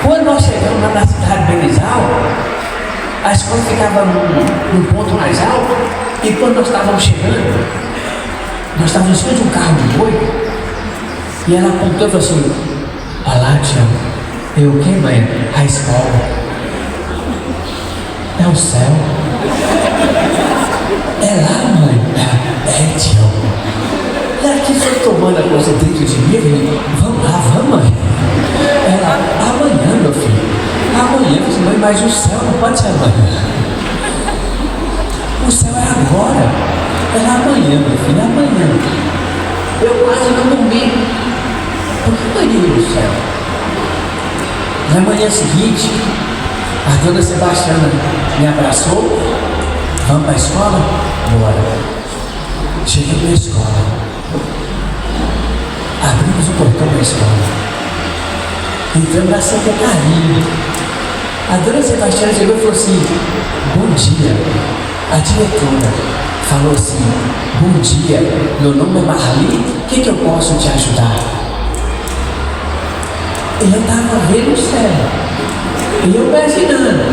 Quando nós chegamos lá na cidade de Berizal, a escola ficava num ponto mais alto. E quando nós estávamos chegando, nós estávamos em cima de um carro de boi. E ela apontou e falou assim: olha lá, Tião. Eu o que, mãe? A escola é o céu. É lá, mãe. É mas o céu não pode ser amanhã. O céu é agora. É amanhã, meu filho, é amanhã. Eu quase não dormi. Por que eu iria no céu? Na manhã seguinte, a dona Sebastiana me abraçou. Vamos para a escola? Bora. Chegamos na escola. Abrimos o portão da escola. Entramos na secretaria. A dona Sebastiana chegou e falou assim: bom dia. A diretora falou assim: bom dia, meu nome é Marli, o que eu posso te ajudar? E eu estava vendo o céu. E eu imaginando: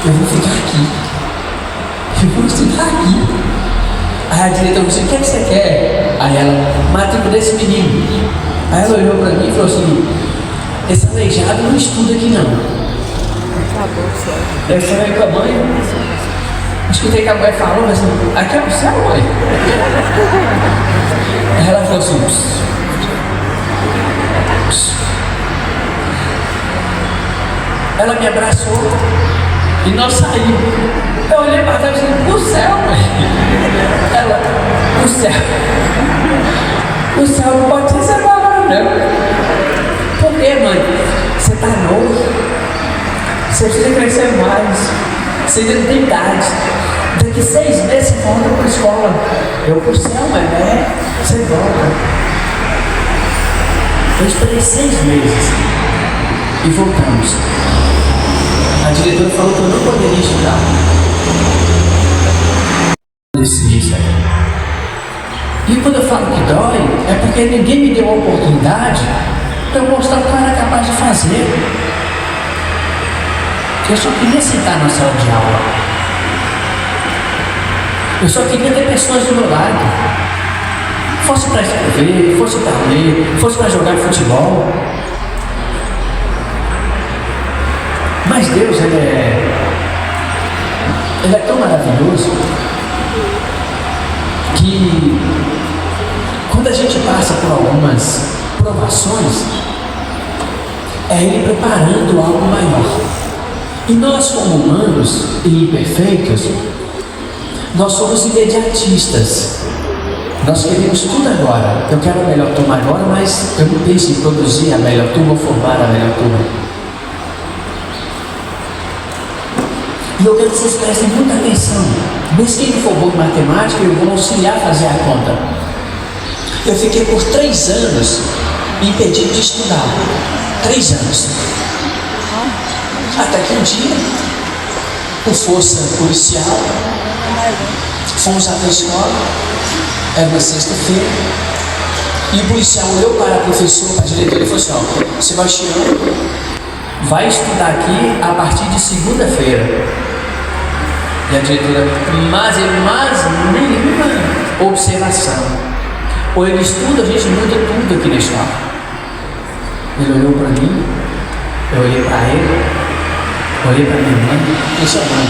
eu vou ficar aqui. Eu vou ficar aqui. Aí a diretora disse: o que você quer? Aí ela: matrícula desse menino. Aí ela olhou para mim e falou assim: esse aleijado não estuda aqui não. Eu falei com a mãe, escutei que a mãe falou, mas assim, aqui é o céu, mãe. Aí ela falou assim: ela me abraçou e nós saímos. Eu olhei para trás e disse: o céu, mãe. Ela: o céu não pode ser separado, não. Por que, mãe? Você está novo, você precisa crescer mais, você ainda não tem idade. Daqui 6 meses você volta para a escola. Eu: pro céu, mãe, né? Você volta. Eu esperei 6 meses e voltamos. A diretora falou que eu não poderia estudar. E quando eu falo que dói, é porque ninguém me deu a oportunidade para eu mostrar o que eu era capaz de fazer. Eu só queria sentar na sala de aula. Eu só queria ter pessoas do meu lado. Fosse para escrever, fosse para ler, fosse para jogar futebol. Mas Deus, Ele é tão maravilhoso que quando a gente passa por algumas provações, é Ele preparando algo maior. E nós, como humanos e imperfeitos, nós somos imediatistas. Nós queremos tudo agora. Eu quero a melhor turma agora, mas eu não penso em produzir a melhor turma ou formar a melhor turma. E eu quero que vocês prestem muita atenção. Mesmo quem não for bom em matemática, eu vou auxiliar a fazer a conta. Eu fiquei por 3 anos impedido de estudar. 3 anos. Até que um dia, por força policial, fomos até a escola. Era uma sexta-feira. E o policial olhou para a professora, para a diretora e falou assim: ó, Sebastião vai estudar aqui a partir de segunda-feira. E a diretora: mas nenhuma observação. Ou ele estuda, a gente muda tudo aqui na escola. Ele olhou para mim, eu olhei para ele, olhei para minha mãe e disse: mãe,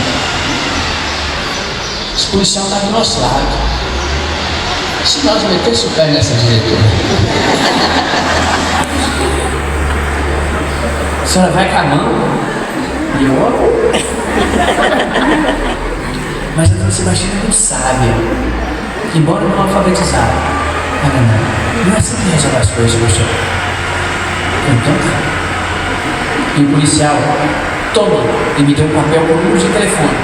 esse policial está do nosso lado. Se nós metêssemos o pé nessa diretora, a senhora vai com a mão e eu olho. Mas a dona Sebastiana é muito sábia, embora não alfabetizada. Não é assim que resolve as coisas, Sebastião. Então tá. E o policial toma e me deu um papel com o número de telefone.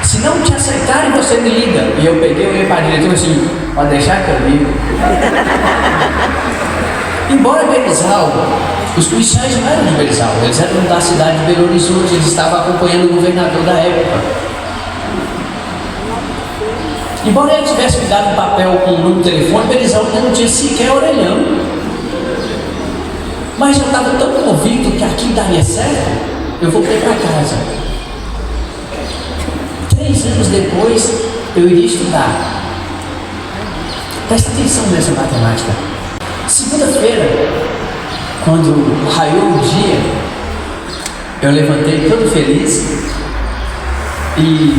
Se não te aceitarem, você me liga. E eu peguei, olhei para a diretora assim: pode deixar que eu ligo. Embora Berizal, os policiais não eram de Berizal, eles eram da cidade de Belo Horizonte, eles estavam acompanhando o governador da época. Embora ele tivesse me dado um papel com o número de telefone, Berizal ainda não tinha sequer orelhão. Mas eu estava tão convicto que aquilo daria certo, eu voltei para casa. 3 anos depois, eu iria estudar. Presta atenção nessa matemática. Segunda-feira, quando raiou o dia, eu levantei todo feliz e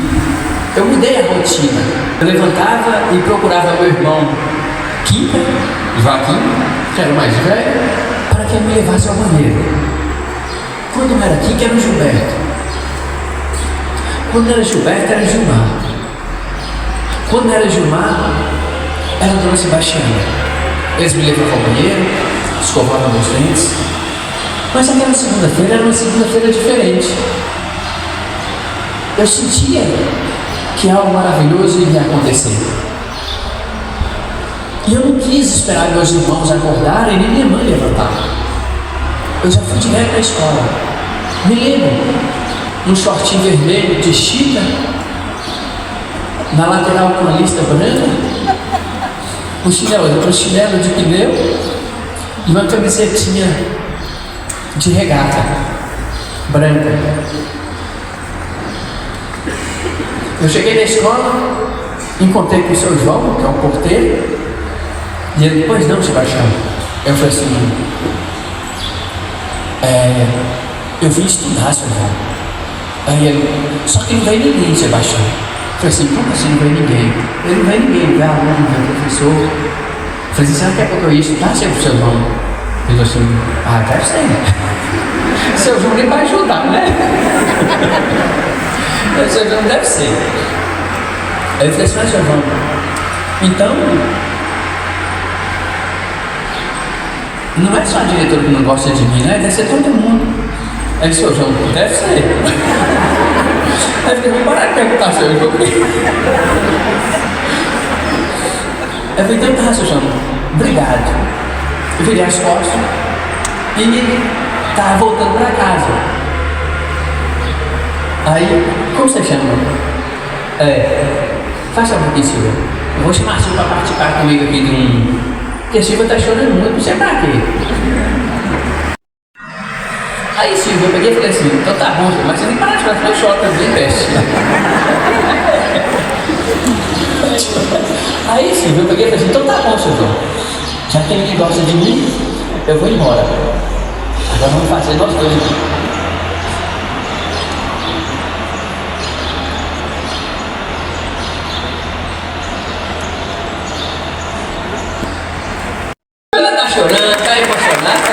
eu mudei a rotina. Eu levantava e procurava meu irmão Joaquim, que era o mais velho, para que ele me levasse ao banheiro. Quando não era Kika, era o Gilberto. Quando era Gilberto, era Gilmar. Quando era Gilmar, era a dona Sebastiana. Eles me levavam ao banheiro, escovavam meus dentes. Mas aquela segunda-feira era uma segunda-feira diferente. Eu sentia que algo maravilhoso iria acontecer. E eu não quis esperar meus irmãos acordarem, nem minha mãe levantar. Eu já fui direto para a escola. Me lembro, um shortinho vermelho de chita, na lateral com a lista branca, um chinelo de pneu e uma camisetinha de regata branca. Eu cheguei na escola, encontrei com o seu João, que é o porteiro, e ele, pois não, Sebastião. Eu falei assim, eu vim estudar, seu João. Aí ele, só que não veio ninguém, Sebastião. Eu falei assim, como assim não veio ninguém? Ele não veio ninguém, não veio aluno, não veio professor. Eu falei assim, será que é porque eu ia estudar, seu João? Ele falou assim, deve ser. Seu João nem vai ajudar, né? Seu João deve ser. Aí eu falei assim, seu João, então, não é só a diretora que não gosta de mim, né? Deve ser todo mundo. Aí ele disse, João, deve ser. Aí eu falei, vamos parar de perguntar, seu João. Eu falei, então tá, seu João, obrigado. Eu virei as costas e estava voltando para casa. Aí, como você chama? Faz favor aqui, Silvia. Eu vou chamar a Silvia para participar comigo aqui de um... Porque a Silvia está chorando muito, não sei pra quê. Aí, Silvia, eu peguei e falei assim, então tá bom, mas você tem que parar de chorar, porque eu choro também, peste. Aí, Silvia, eu peguei e falei assim, então tá bom, seu João. Já que ele gosta de mim, eu vou embora. Agora vamos fazer nós dois aqui. Ela tá chorando, tá emocionada.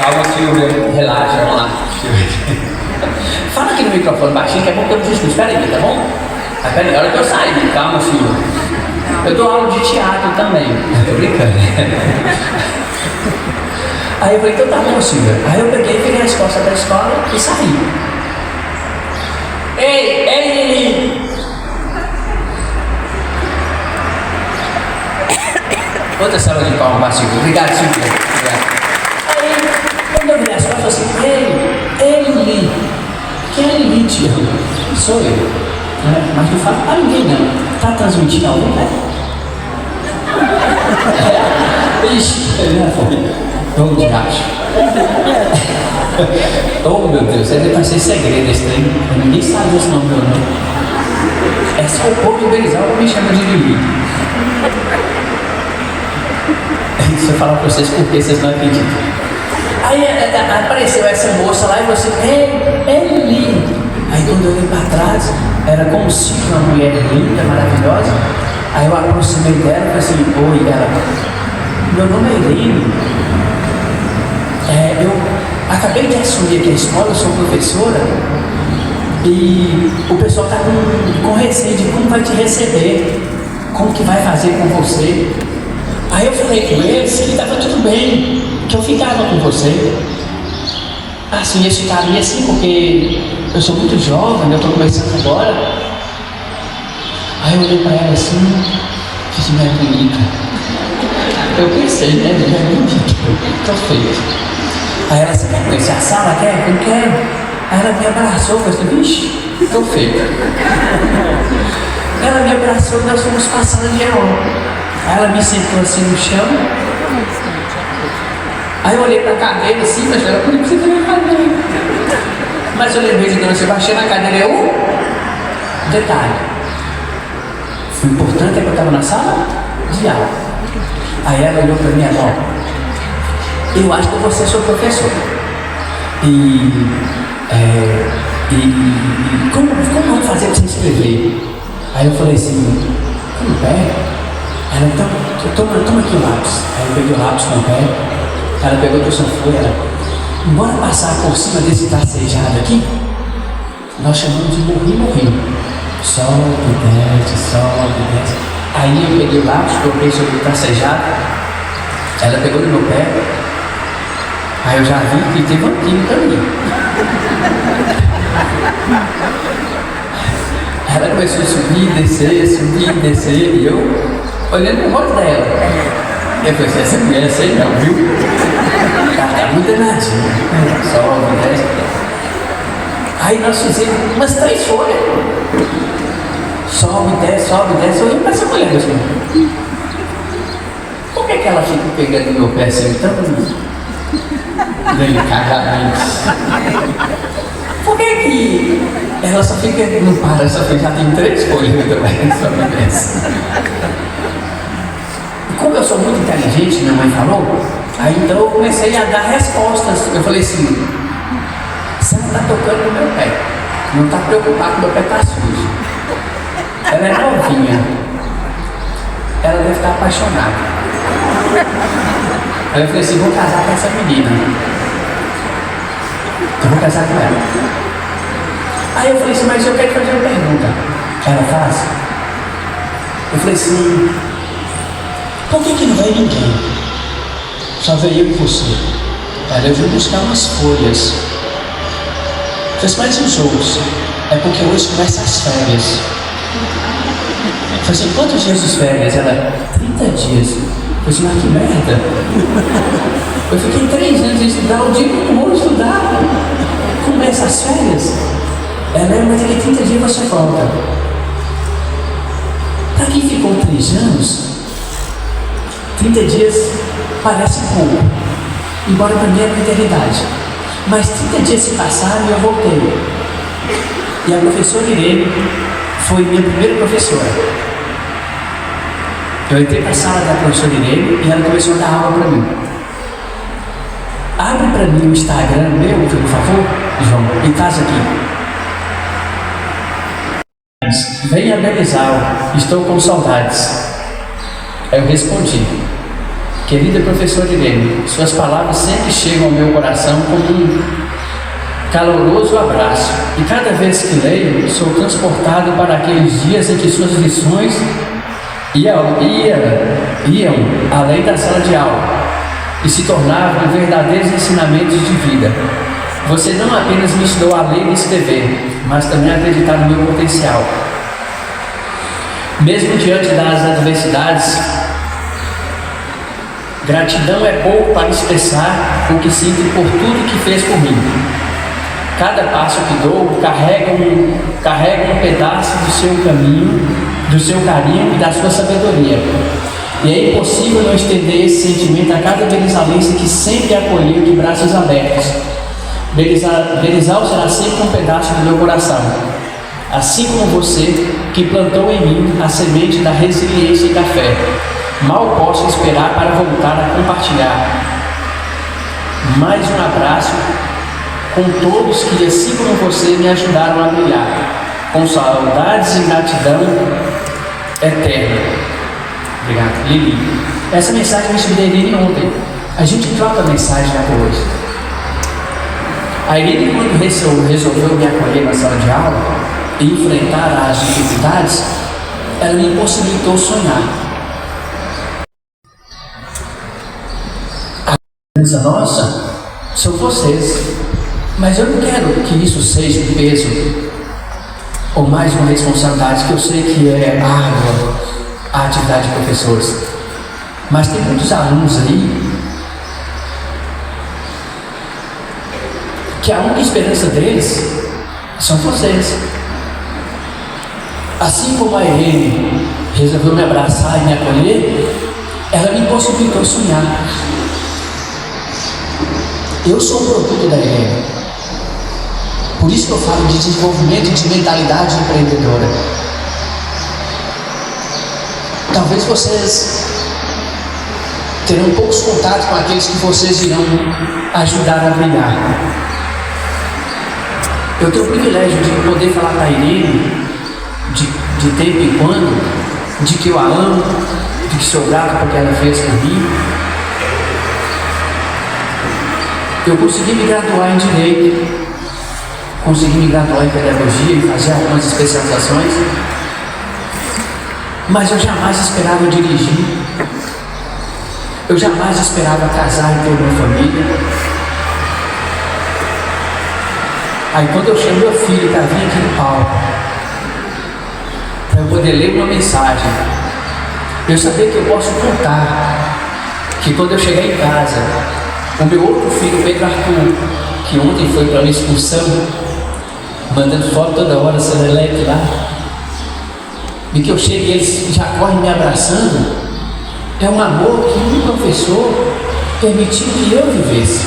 Calma, Silvia, relaxa, vamos lá. Fala aqui no microfone baixinho, que é bom que eu não te escuto. Espera aí, tá bom? Espera aí, a hora que eu sair, calma, Silvia. Eu dou aula de teatro também. Tô brincando. Aí eu falei, então tá bom, Silvia. Aí eu peguei, virei as costas da escola e saí. Ei, Lili! Outra salva de palmas para Silvia. Obrigado, Silvia. Obrigado. Aí, quando eu virei as costas, eu falei assim, ei, Lili. Quem é Lili, te amo? Sou eu. Mas não fala para ninguém, não. Tá transmitindo algum, né? Ixi, não foi. Vamos de racho. Oh, meu Deus, deve ser segredo esse trem. Ninguém sabe esse nome, meu nome. É só o povo do Berizal que me chama de Lili. Se eu falar pra vocês porque vocês não acreditam. Aí apareceu essa moça lá e falou assim, é Lili. Aí quando eu olhei para trás, era como se uma mulher linda, maravilhosa. Aí eu aproximei dela e falei assim, oi, ela, meu nome é Irene. Eu acabei de assumir aqui a escola, eu sou professora. E o pessoal está com receio de como vai te receber, como que vai fazer com você. Aí eu falei com eles que estava tudo bem, que eu ficava com você. Assim, eles ficaram assim, porque eu sou muito jovem, eu estou começando agora. Aí eu olhei para ela assim, fiz mulher bonita. Eu pensei, né, mulher bonita, tô feito. Aí ela assim, quer conhecer a sala? Quer? Eu não quero. Aí ela me abraçou, eu falei assim, vixe, tô feito. Ela me abraçou e nós fomos para a sala de aula. Aí ela me sentou assim no chão. Aí eu olhei para a cadeira assim, mas ela não precisa ver a cadeira. Mas eu lembrei de Dona Sebastiana, a cadeira é um detalhe. O importante é que eu estava na sala de aula. Aí ela olhou para mim e falou, eu acho que você é sua professora. Como vamos fazer para você escrever? Aí eu falei assim, com o pé? Ela, então, toma aqui o lápis. Aí eu peguei o lápis com o pé. Ela pegou e trouxe uma folha. embora passar por cima desse tracejado aqui, nós chamamos de morrinho. Sobe, desce. Aí eu peguei o lápis, coloquei sobre o tracejado, ela pegou no meu pé, aí eu já vi que teve um quilo pra mim. Ela começou a subir, descer, e eu olhando pro rosto dela. Eu falei, essa mulher sei não, viu? Ela tá muito danadinha. Sobe, desce. Aí nós fizemos umas 3 folhas. Sobe, desce. Eu olhei pra essa mulher assim. Por que ela fica pegando meu pé assim tão delicadamente? Por que ela só fica, não para, só fica, já tem 3 folhas também, só me desce. Como eu sou muito inteligente, minha mãe falou, aí então eu comecei a dar respostas. Eu falei assim, você não está tocando no meu pé, não está preocupado que meu pé está sujo. Ela é novinha, ela deve estar apaixonada. Aí eu falei assim, vou casar com essa menina. Eu vou casar com ela. Aí eu falei assim, mas eu quero fazer uma pergunta. Ela faz? Eu falei assim, por que não veio ninguém? Só veio eu e você. Ela, eu vim buscar umas folhas. Fez mais uns outros. É porque hoje começa as férias. Eu falei assim, quantos dias de férias? Ela, 30 dias. Eu falei assim, mas que merda. Eu fiquei 3 anos de estudar, o dia que eu vou estudar. Começa as férias. Ela, mas daqui 30 dias você volta. Para quem ficou 3 anos, 30 dias parece pouco, embora para mim é uma eternidade. Mas 30 dias se passaram e eu voltei. E a professora Irene foi minha primeira professora. Eu entrei para a sala da professora Irene e ela começou a dar aula para mim. Abre para mim o Instagram meu, por favor, João, e traz aqui. Venha Belizal, estou com saudades. Aí eu respondi, querida professora Irene, suas palavras sempre chegam ao meu coração como um caloroso abraço. E cada vez que leio, sou transportado para aqueles dias em que suas lições iam além da sala de aula e se tornavam verdadeiros ensinamentos de vida. Você não apenas me ensinou a ler e escrever, mas também a acreditar no meu potencial. Mesmo diante das adversidades, gratidão é pouco para expressar o que sinto por tudo que fez por mim. Cada passo que dou carrega um pedaço do seu caminho, do seu carinho e da sua sabedoria. E é impossível não estender esse sentimento a cada belizalense que sempre acolheu de braços abertos. Belizal será sempre um pedaço do meu coração, assim como você que plantou em mim a semente da resiliência e da fé. Mal posso esperar para voltar a compartilhar. Mais um abraço com todos que, assim como você, me ajudaram a brilhar, com saudades e gratidão eterna. Obrigado, Lili. Essa mensagem eu recebi da Irene ontem. A gente troca mensagem até hoje. A Irene, quando resolveu me acolher na sala de aula e enfrentar as dificuldades, ela me impossibilitou sonhar. A criança nossa são vocês, mas eu não quero que isso seja um peso ou mais uma responsabilidade, que eu sei que é árdua a atividade de professores, mas tem muitos alunos aí que a única esperança deles são vocês. Assim como a Irene resolveu me abraçar e me acolher, ela me impossibilitou sonhar. Eu sou um produto da Irene. Por isso que eu falo de desenvolvimento de mentalidade empreendedora. Talvez vocês terão poucos contatos com aqueles que vocês irão ajudar a brilhar. Eu tenho o privilégio de poder falar para a Irene, de tempo em quando, de que eu a amo, de que sou grato porque ela fez por mim. Eu consegui me graduar em Direito, consegui me graduar em Pedagogia e fazer algumas especializações, mas eu jamais esperava dirigir, eu jamais esperava casar e ter uma família. Aí quando eu chamo meu filho para vir aqui no palco, para eu poder ler uma mensagem, eu sabia que eu posso contar, que quando eu chegar em casa, o meu outro filho, Pedro Arthur, que ontem foi para uma excursão, mandando foto toda hora, Celeleque lá, e que eu chego e eles já correm me abraçando, é um amor que um professor permitiu que eu vivesse.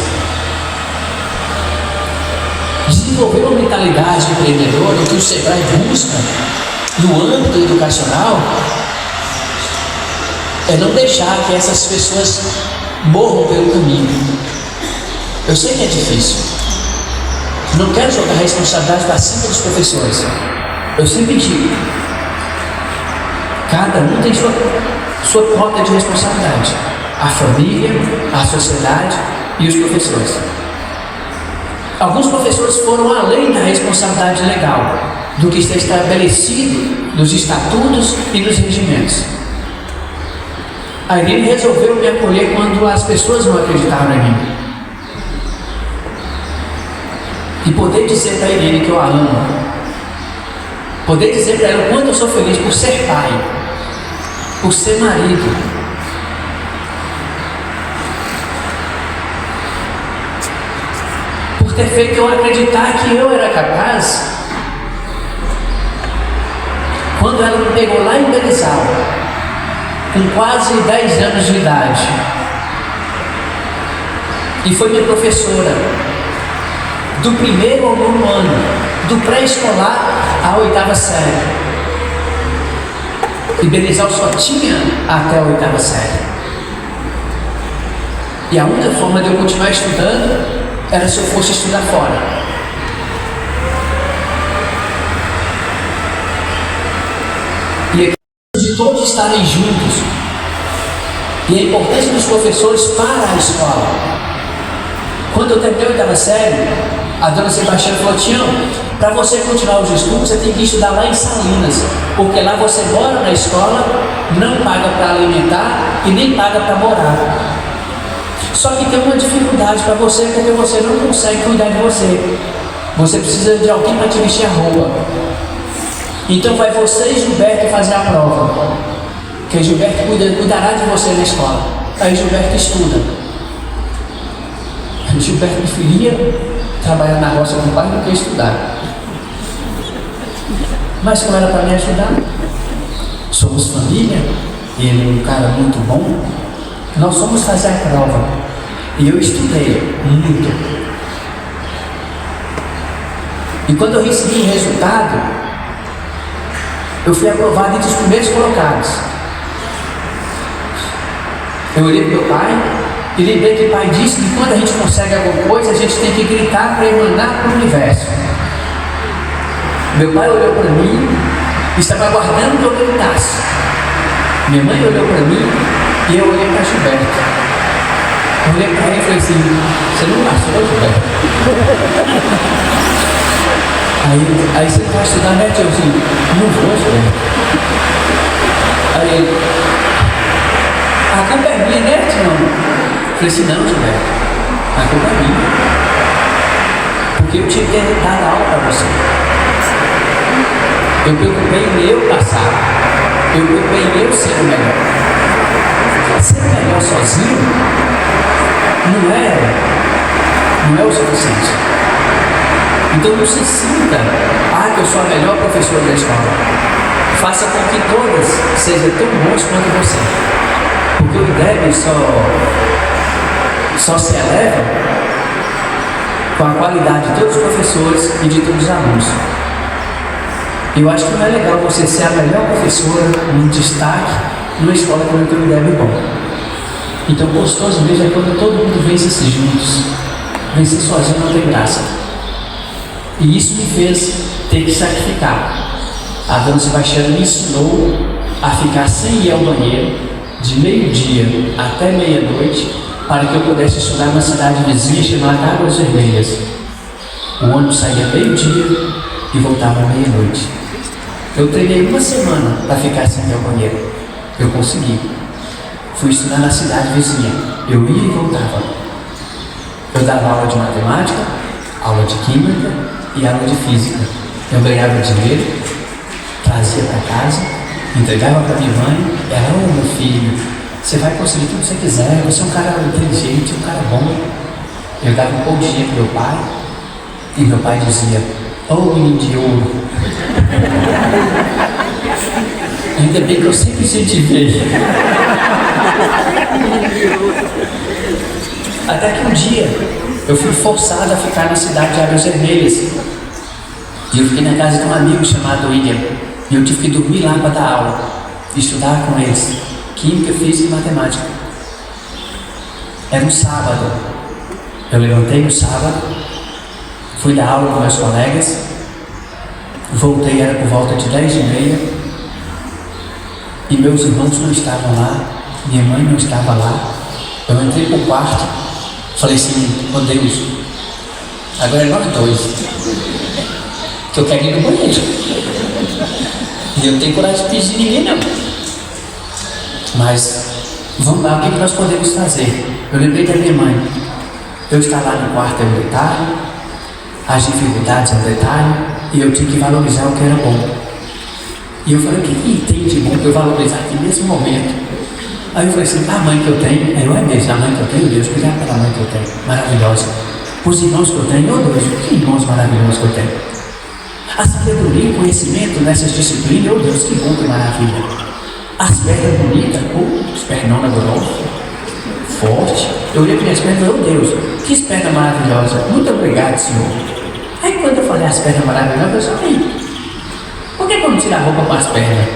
Desenvolver uma mentalidade empreendedora, o que o Sebrae busca no âmbito educacional, é não deixar que essas pessoas morram pelo caminho. Eu sei que é difícil. Não quero jogar a responsabilidade para cima dos professores. Eu sempre digo, cada um tem sua cota de responsabilidade. A família, a sociedade e os professores. Alguns professores foram além da responsabilidade legal, do que está estabelecido nos estatutos e nos regimentos. A Irene resolveu me acolher quando as pessoas não acreditaram em mim. E poder dizer para a Irene que eu a amo, poder dizer para ela o quanto eu sou feliz por ser pai, por ser marido, por ter feito eu acreditar que eu era capaz. Quando ela me pegou lá em Berizal, com quase 10 anos de idade, e foi minha professora do 1º ao 9º ano, do pré-escolar à 8ª série. E Berizal só tinha até a 8ª série. E a única forma de eu continuar estudando era se eu fosse estudar fora. E de todos estarem juntos, e a importância dos professores para a escola. Quando eu terminei a 8ª série, a dona Sebastiana falou: Tião, para você continuar os estudos, você tem que estudar lá em Salinas, porque lá você mora na escola, não paga para alimentar e nem paga para morar. Só que tem uma dificuldade para você, porque você não consegue cuidar de você. Você precisa de alguém para te vestir a roupa. Então vai você e Gilberto fazer a prova, que Gilberto cuidará de você na escola. Aí Gilberto estuda. Gilberto preferia trabalhar na roça com o pai do que estudar. Mas como era para me ajudar, somos família, ele é um cara muito bom, nós fomos fazer a prova. E eu estudei muito. E quando eu recebi o resultado, eu fui aprovado entre os primeiros colocados. Eu olhei para meu pai e lembrei que o pai disse que quando a gente consegue alguma coisa, a gente tem que gritar para emanar para o universo. Meu pai olhou para mim e estava aguardando que eu gritasse. Minha mãe olhou para mim e eu olhei para Gilberto. Eu olhei para ele e falei assim: você não passou, Gilberto? Aí você vai estudar, né, tiozinho? Não vou, Gilberto. Aí ele: a culpa é minha, né, tio? Eu falei assim: não, Gilberto, a culpa é minha. Porque eu tinha que ter dado aula para você. Eu preocupei em eu passar. Eu preocupei em eu ser o melhor. Ser o melhor sozinho não é o suficiente. Então não se sinta: que eu sou a melhor professora da escola. Faça com que todas sejam tão bons quanto você. Porque o IDEB só se eleva com a qualidade de todos os professores e de todos os alunos. Eu acho que não é legal você ser a melhor professora, um destaque, numa escola que não tem um IDEB bom. Então, gostoso mesmo é quando todo mundo vence juntos. Vencer sozinho não tem graça. E isso me fez ter que sacrificar. A dona Sebastiana me ensinou a ficar sem ir ao banheiro de meio-dia até meia-noite, para que eu pudesse estudar numa cidade vizinha chamada Águas Vermelhas. O ônibus saía meio-dia e voltava meia-noite. Eu treinei uma semana para ficar sem ir ao banheiro. Eu consegui. Fui estudar na cidade vizinha. Eu ia e voltava. Eu dava aula de matemática, aula de química e aula de física. Eu ganhava dinheiro, trazia para casa, entregava para minha mãe. Ela: "Ô meu filho, você vai conseguir tudo que você quiser, você é um cara inteligente, um cara bom." Eu dava um pouco de dinheiro para meu pai, e meu pai dizia: "Ô menino de ouro." Ainda bem que eu sempre incentivei. Até que um dia eu fui forçado a ficar na cidade de Águas Vermelhas. E eu fiquei na casa de um amigo chamado William. E eu tive que dormir lá para dar aula, estudar com eles química, física e matemática. Era um sábado. Eu levantei no sábado, fui dar aula com meus colegas, voltei, era por volta de 10h30, e meus irmãos não estavam lá, minha mãe não estava lá. Eu entrei para o quarto, falei assim: "Ô Deus, agora é nós dois, que eu quero ir no banheiro. E eu não tenho coragem de pedir ninguém não. Mas vamos lá, o que nós podemos fazer?" Eu lembrei da minha mãe. Eu estar lá no quarto é um detalhe, as dificuldades é um detalhe, e eu tinha que valorizar o que era bom. E eu falei: "O que tem de bom para eu valorizar aqui nesse momento?" Aí eu falei assim: "A mãe que eu tenho," é mesmo, a mãe que eu tenho, Deus, obrigado pela mãe que eu tenho, maravilhosa. Os irmãos que eu tenho, oh Deus, que irmãos maravilhosos que eu tenho. A sabedoria e o conhecimento nessas disciplinas, oh Deus, que bom, que maravilha. As pernas bonitas, as pernonas grossas, forte. Eu olhei para minhas pernas e falei: "Oh Deus, que perna maravilhosa, muito obrigado, Senhor." Aí quando eu falei as pernas maravilhosas, eu falei: "Por que eu não tiro a roupa com as pernas?"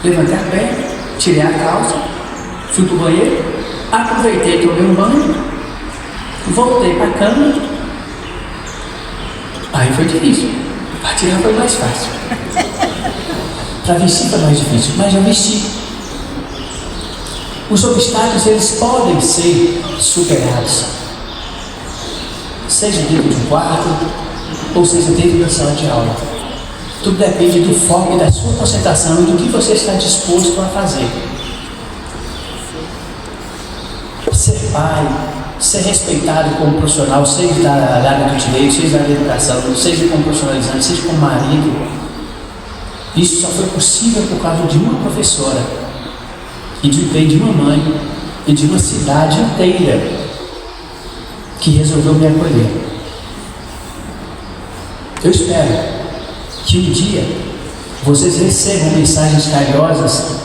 Levantei a perna, tirei a calça, fui para o banheiro, aproveitei, tomei um banho, voltei para a cama. Aí foi difícil, para tirar foi mais fácil. Para vestir foi mais difícil, mas já vesti. Os obstáculos, eles podem ser superados, seja dentro de um quarto, ou seja dentro da sala de aula. Tudo depende do foco e da sua concentração e do que você está disposto a fazer. Ser pai, ser respeitado como profissional, seja da área do direito, seja da área da educação, seja como profissionalizante, seja como marido, isso só foi possível por causa de uma professora, e de uma mãe, e de uma cidade inteira que resolveu me acolher. Eu espero que um dia vocês recebam mensagens carinhosas,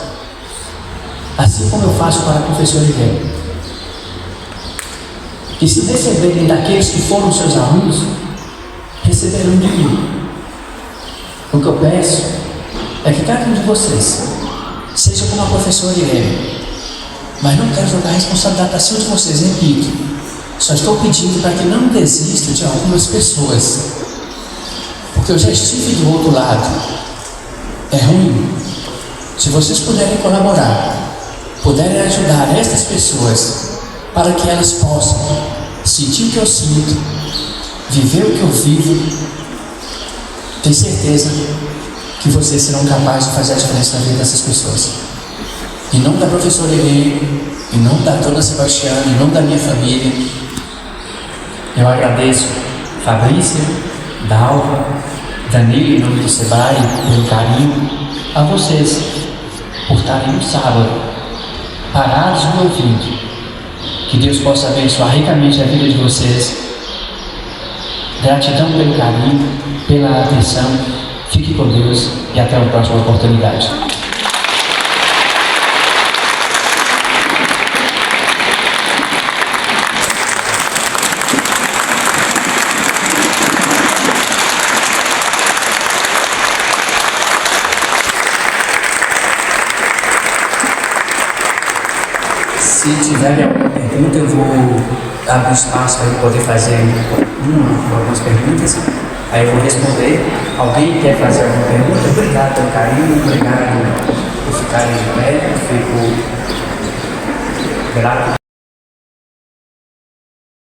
assim como eu faço para a professora Irene. E se receberem daqueles que foram seus alunos, receberão de mim. O que eu peço é que cada um de vocês seja como a professora Irene. Mas não quero jogar a responsabilidade para cima de vocês, repito. Só estou pedindo para que não desistam de algumas pessoas, porque eu já estive do outro lado. É ruim. Se vocês puderem colaborar, puderem ajudar estas pessoas, para que elas possam sentir o que eu sinto, viver o que eu vivo, tenho certeza que vocês serão capazes de fazer a diferença na vida dessas pessoas. Em nome da professora Irene, em nome da dona Sebastiana, em nome da minha família, eu agradeço Fabrícia, Dalva, Danilo, em nome do Sebai, pelo carinho, a vocês por estarem no sábado parados me ouvindo. Que Deus possa abençoar ricamente a vida de vocês. Gratidão pelo carinho, pela atenção. Fique com Deus e até a próxima oportunidade. Se tiverem alguma pergunta, eu vou abrir espaço para eu poder fazer algumas perguntas. Aí eu vou responder. Alguém quer fazer alguma pergunta? Obrigado pelo carinho, obrigado por ficarem de pé. Eu fico grato